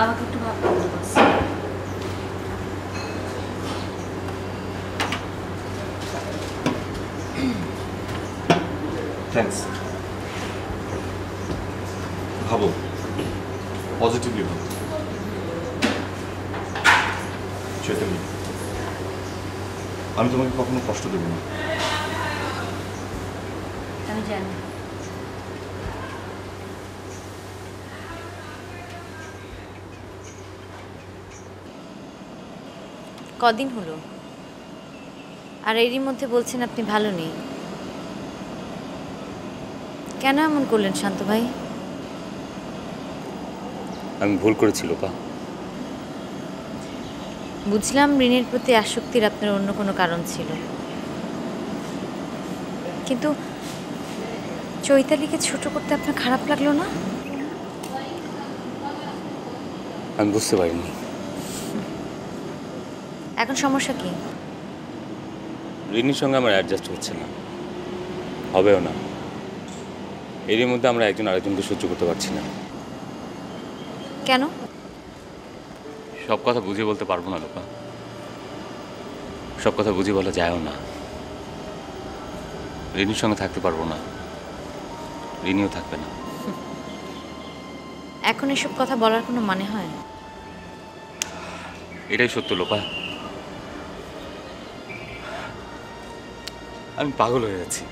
আমাকে একটু ভাবতে হবে। থ্যাঙ্কস। ভাবো, পজিটিভলি ভাবো। চৈতালি, আমি তোমাকে কখনো কষ্ট দেবো না। আমি জানি। কদিন হলো? আর এরই মধ্যে বলছেন আপনি ভালো নেই। কেন এমন করলেন শান্ত ভাই? আমি ভুল করেছি লোপা। বুঝলাম ঋণের প্রতি আসক্তির আপনার অন্য কোনো কারণ ছিল, কিন্তু চৈতালিকে ছোট করতে আপনার খারাপ লাগলো না? আমি বুঝতে পারিনি। এখন সমস্যা কি? রিনির সঙ্গে আমার অ্যাডজাস্ট হচ্ছে না, হবেও না। এরই মধ্যে আমরা একজন আরেকজনকে সহ্য করতে পারছি না। কেন? সব কথা বুঝিয়ে বলতে পারবো না লোপা, সব কথা বুঝিয়ে বলা যায়ও না। রিনির সঙ্গে থাকতে পারবো না, রিনিও থাকবে না। এখন এসব কথা বলার কোনো মানে হয়? এটাই সত্য লোপা, আমি পাগল হয়ে যাচ্ছি।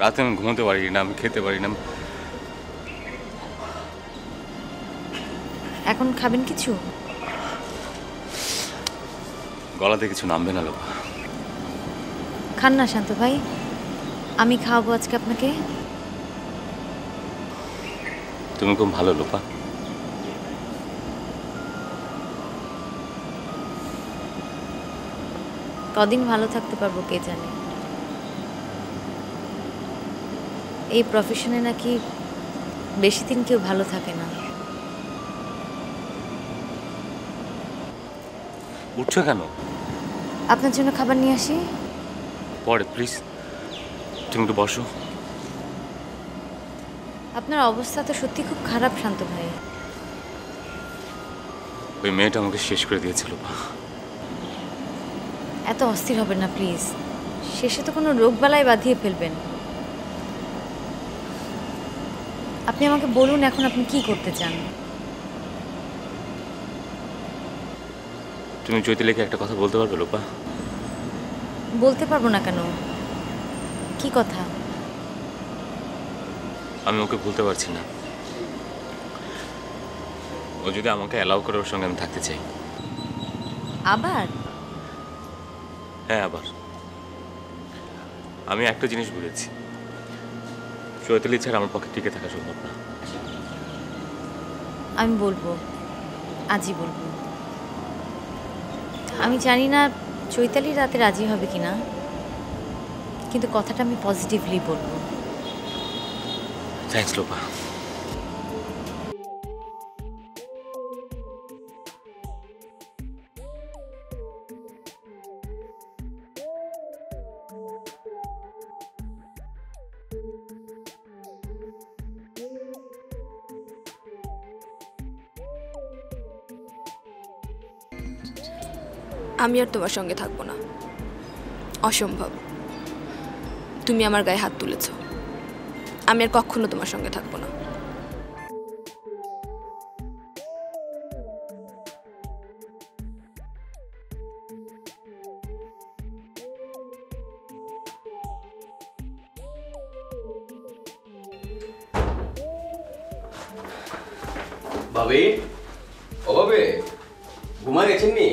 রাতে আমি ঘুমোতে পারি না, আমি খেতে পারি না। এখন খাবেন কিছু? গলাতে কিছু নামবে না লোপা। খান না শান্ত ভাই, আমি খাওয়াবো আজকে আপনাকে। তুমি খুব ভালো লোপা। কদিন ভালো থাকতে পারবো কে জানে। এই প্রফেশনে নাকি বেশি দিন কেউ ভালো থাকে না। উঠছো কেন? আপনার জন্য খাবার নিয়ে আসি। পরে প্লিজ, তুমি একটু বসো। আপনার অবস্থা তো সত্যি খুব খারাপ শান্ত ভাই। ওই মেয়েটা আমাকে শেষ করে দিয়েছিল। এত অস্থির হবেন না প্লিজ, শেষে তো কোনো রোগবালাই বাঁধিয়ে ফেলবেন। আপনি আমাকে বলুন এখন আপনি কি করতে চান? তুমি চৈতালিকে একটা কথা বলতে পারবে লোপা? বলতে পারবো না কেন? কি কথা? আমি ওকে ভুলতে পারছি না। ও যদি আমাকে অ্যালাউ করে ওর সঙ্গে আমি থাকতে চাই। আবার? হ্যাঁ আবার। আমি একটা জিনিস বুঝেছি, চৈতালি ছাড়া আমার পক্ষে টিকে থাকা সম্ভব না। আমি বলবো, আজই বলবো। আমি জানি না চৈতালি রাতে রাজি হবে কিনা, কিন্তু কথাটা আমি পজিটিভলি বলবো। থ্যাঙ্কস লোপা। আমি আর তোমার সঙ্গে থাকবো না, অসম্ভব। তুমি আমার গায়ে হাত তুলেছ, আমি আর কখনো তোমার সঙ্গে থাকবো না। ভাবি, ও ভাবি, ঘুমা গেছেন নি?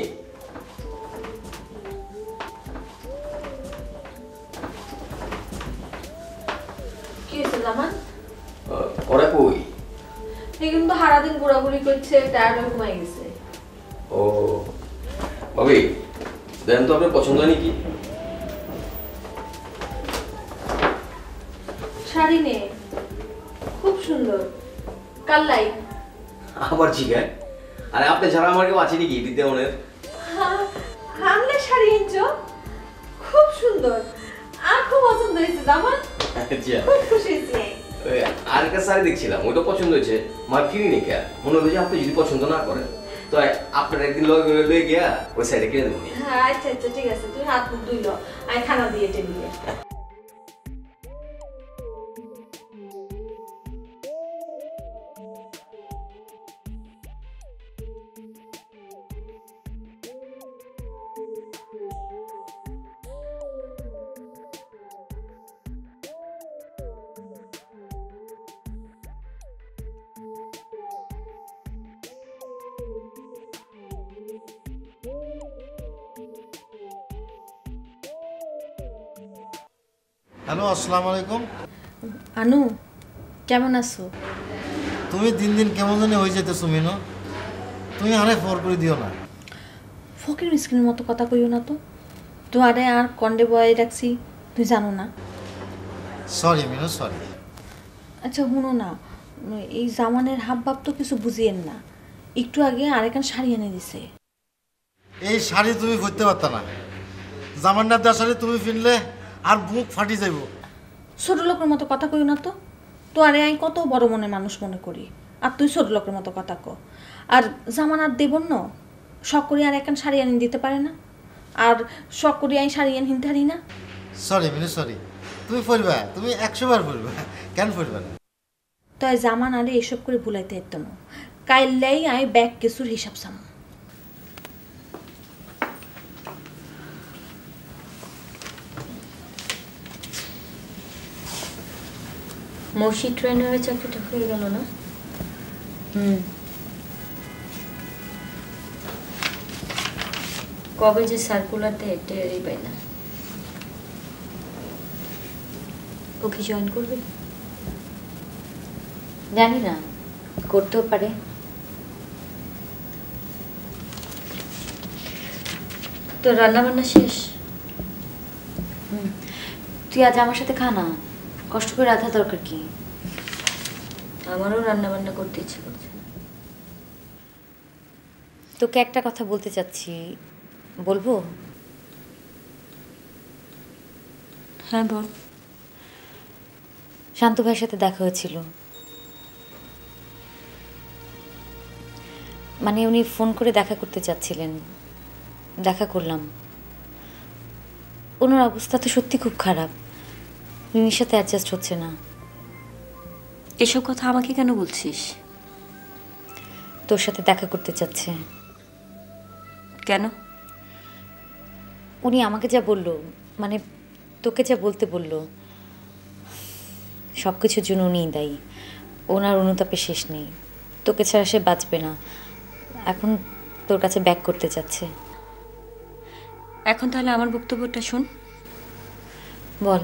কি হয়েছে জামান? ওরা কই? এখন তো সারাদিন ঘোরাঘুরি করছে, টায়ার্ড হয়ে ঘুমাই গেছে। ও ভাবি, দেন তো আপনার পছন্দ হয়নি কি? শাড়ি নে, খুব সুন্দর, কাল্লাই। আবার জিগায়? আরে আপনি ছাড়া আমার কেউ আছে নাকি বিদ্যামনের? হামলে শাড়ি ইনছো, খুব সুন্দর, আর খুব পছন্দ হয়েছে জামান। আচ্ছা, খুব খুশি হয়েছি। ওই আরেকটা শাড়ি দেখছিলাম, ওইটা পছন্দ হয়েছে। মা কিনি নি কে? মনে হলো যে আপনি যদি পছন্দ না করেন তো আপনার একদিন লয়ে গিয়া ওই শাড়ি কিনে দেবো। হ্যাঁ আচ্ছা আচ্ছা ঠিক আছে, তুই হাত মুখ ধুইল, আমি খানা দিয়ে টেবিলে। হ্যালো, আসসালামু আলাইকুম। আনু কেমন আছো? তুমি দিন দিন কেমন জানি হয়ে যেতেছো মিনু। তুমি আরে ফর করে দিও না। ফকির মিসকিনের মতো কথা কইও না তো। তো আরে আর কন্ডে বয় রাখছি তুই জানো না। Sorry Minu, sorry. আচ্ছা শুনো না, এই জামানের হাব ভাব তো কিছু বুঝিয়েন না। একটু আগে আরেকখান শাড়ি এনে দিছে। এই শাড়ি তুমি পরতে পারতা না। জামান্নার দেওয়া শাড়ি তুমি কিনলে আর বুক ফাটি যাইব। ছোট লোকের মতো কথা কইও না তো। তো আরে আমি কত বড় মনের মানুষ মনে করি, আর তুই ছোট লোকের মতো কথা ক। আর জামানার দেবন ন শখ করি আর একখান শাড়ি এনে দিতে পারে না, আর শখ করি আমি শাড়ি এনে হিনতে পারি না। Sorry Minu, sorry. তুমি পড়বা, তুমি 100 বার পড়বা, কেন পড়বা না? তাই জামান আরে এসব করে ভুলাইতে একদম কাইলেই আমি ব্যাগ কিছুর হিসাব সাম। মসি ট্রেনারের চাকরিটা হয়ে গেল না? কবে যে সার্কুলার দেয় টেরই পাই না। ও কি জয়েন করবে? জানি না, করতেও পারে। তো রান্না বান্না শেষ? তুই আজ আমার সাথে খা না, কষ্ট করে রাধা দরকার কি? আমারও রান্না বান্না করতে ইচ্ছে করছে না। তোকে একটা কথা বলতে চাচ্ছি, বলবো? হ্যাঁ বল। শান্ত ভাইয়ের সাথে দেখা হয়েছিল। মানে উনি ফোন করে দেখা করতে চাচ্ছিলেন, দেখা করলাম। ওনার অবস্থা তো সত্যি খুব খারাপ, মিমির সাথে অ্যাডজাস্ট হচ্ছে না। এসব কথা আমাকে কেন বলছিস? তোর সাথে দেখা করতে চাচ্ছে। কেন? উনি আমাকে যা বললো, মানে তোকে যা বলতে বললো, সব কিছুর জন্য উনিই দায়ী। ওনার অনুতাপে শেষ নেই, তোকে ছাড়া সে বাঁচবে না। এখন তোর কাছে ব্যাক করতে চাচ্ছে। এখন তাহলে আমার বক্তব্যটা শোন। বল।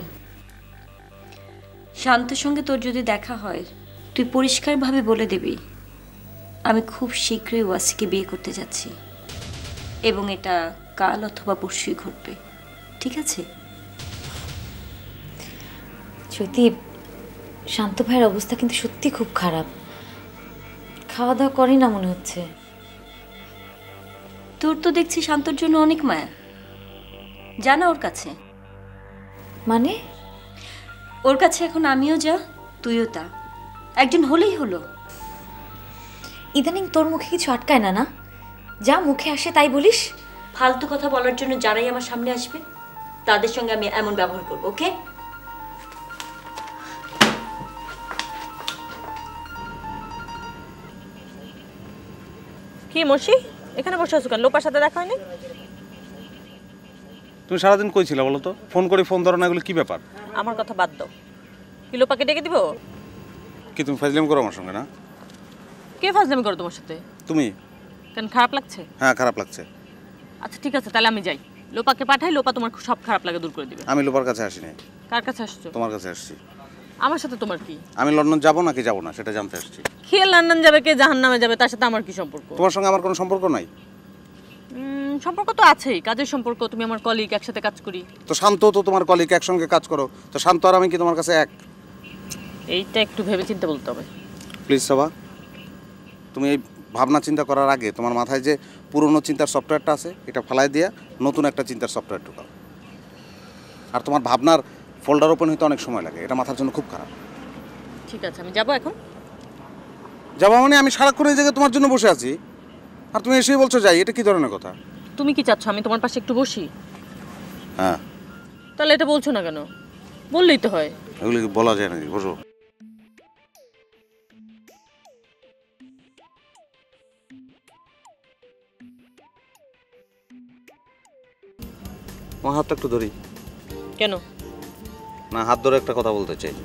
শান্তের সঙ্গে তোর যদি দেখা হয়, তুই পরিষ্কারভাবে বলে দিবি আমি খুব শীঘ্রই ওয়াসিকে বিয়ে করতে যাচ্ছি, এবং এটা কাল অথবা পরশুই ঘটবে, ঠিক আছে? চৈতি, শান্ত ভাইয়ের অবস্থা কিন্তু সত্যি খুব খারাপ। খাওয়া দাওয়া করে না মনে হচ্ছে। তোর তো দেখছি শান্তর জন্য অনেক মায়া, জানা ওর কাছে। মানে? ওর কাছে এখন আমিও যা, তুইও তা, একজন হলেই হলো। ইদানিং তোর মুখে কিছু আটকায় না, না? যা মুখে আসে তাই বলিস। ফালতু কথা বলার জন্য যারাই আমার সামনে আসবে তাদের সঙ্গে আমি এমন ব্যবহার করবো, ওকে? কি মসি, এখানে বসে আছো কেন? লোপার সাথে দেখা হয়নি? তুমি সারাদিন কই ছিলে বলো তো? ফোন করে ফোন ধরো না, এগুলো কি ব্যাপার? আমার কথা বাদ দাও। কি লোপাকে ডেকে দিব? কি তুমি ফাজলামি করো আমার সঙ্গে? না, কে ফাজলামি করো তোমার সাথে? তুমি। কেন, খারাপ লাগছে? হ্যাঁ, খারাপ লাগছে। আচ্ছা ঠিক আছে, তাহলে আমি যাই। লোপাকে পাঠাই, লোপা তোমার সব খারাপ লাগে দূর করে দিবে। আমি লোপার কাছে আসি নাই। কার কাছে আসছো? তোমার কাছে আসছি। আমার সাথে তোমার কি? আমি লন্ডন যাবো নাকি যাবো না সেটা জানতে আসছি। কে লন্ডন যাবে, কে জাহান্নামে যাবে, তার সাথে আমার কি সম্পর্ক? তোমার সঙ্গে আমার কোনো সম্পর্ক নাই। সম্পর্ক তো আছেই, কাজের সম্পর্ক। তুমি আমার কলিগ, একসাথে কাজ করি। তো শান্ত তো তোমার কলিগ, একসঙ্গে কাজ করো। তো শান্ত আর আমি কি তোমার কাছে এক? এইটা একটু ভেবে চিন্তে বলতে হবে। প্লিজ সবা, তুমি এই ভাবনা চিন্তা করার আগে তোমার মাথায় যে পুরনো চিন্তার সফটওয়্যারটা আছে এটা ফেলাই দিয়া নতুন একটা চিন্তার সফটওয়্যার ঢুকাও। আর তোমার ভাবনার ফোল্ডার ওপেন হইতে অনেক সময় লাগে, এটা মাথার জন্য খুব খারাপ। ঠিক আছে, আমি যাবো এখন। যাবো মানে? আমি সারাক্ষণ এই জায়গায় তোমার জন্য বসে আছি আর তুমি এসেই বলছো যাই, এটা কি ধরনের কথা? তুমি কি চাচ্ছ আমি তোমার পাশে একটু বসি? হ্যাঁ। তাহলে এটা বলছো না কেন? বললেই তো হয়। এগুলো কি বলা যায় নাকি? বসো। আমার হাতটা একটু ধরি। কেন? না, হাত ধরে একটা কথা বলতে চাই।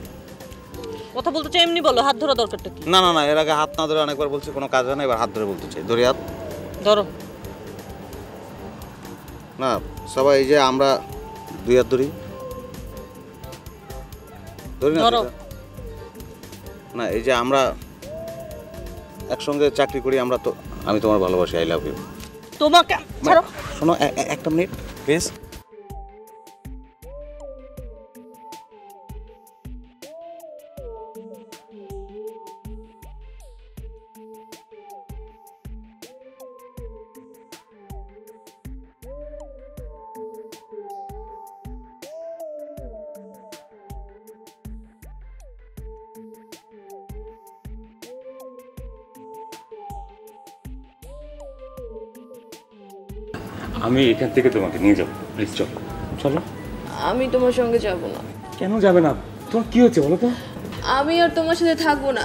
কথা বলতে চাই এমনি বলো, হাত ধরা দরকারটা কি? না না না, এর আগে হাত না ধরে অনেকবার বলছি, কোনো কাজ হয় না, এবার হাত ধরে বলতে চাই। ধরি হাত। ধরো। না সবাই, এই যে আমরা দুই হাত ধরি। ধরি না ধরো। না এই যে আমরা একসঙ্গে চাকরি করি, আমি তোমার ভালোবাসি, আই লাভ ইউ। তোমাকে ছাড়ো। শোনো একটা মিনিট প্লিজ। আমি এখান থেকে তোমাকে নিয়ে যাবো, প্লিজ চলো চলো। আমি তোমার সঙ্গে যাব না। কেন যাবে না? তোমার কি হচ্ছে বলো তো? আমি আর তোমার সাথে থাকবো না।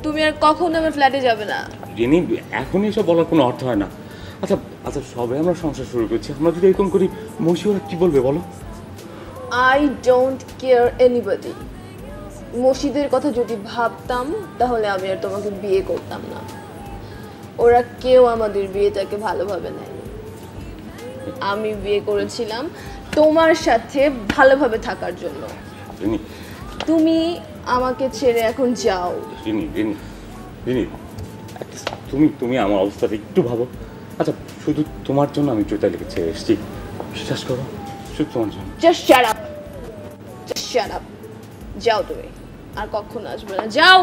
তুমি আর কখনো আমার ফ্ল্যাটে যাবে না। রিনি, এখনই এসব বলার কোনো অর্থ হয় না। আচ্ছা আচ্ছা, সবে আমরা সংসার শুরু করছি, আমরা যদি এরকম করি মৌসি ওরা কি বলবে বলো? I don't care anybody. মসজিদের কথা যদি ভাবতাম তাহলে আমি আর তোমাকে বিয়ে করতাম না। ওরা কেউ আমাদের বিয়েটাকে ভালোভাবে নেয়নি। আমি বিয়ে করেছিলাম তোমার সাথে ভালোভাবে থাকার জন্য। রিনি, তুমি আমাকে ছেড়ে এখন যাও। রিনি রিনি রিনি, তুমি আমার অবস্থাটা একটু ভাবো। আচ্ছা, শুধু তোমার জন্য আমি চৈতালিকে ছেড়ে এসেছি, বিশ্বাস করো, শুধু তোমার জন্য। Just shut up, just shut up. যাও তুমি, আর কখনো আসবে না, যাও।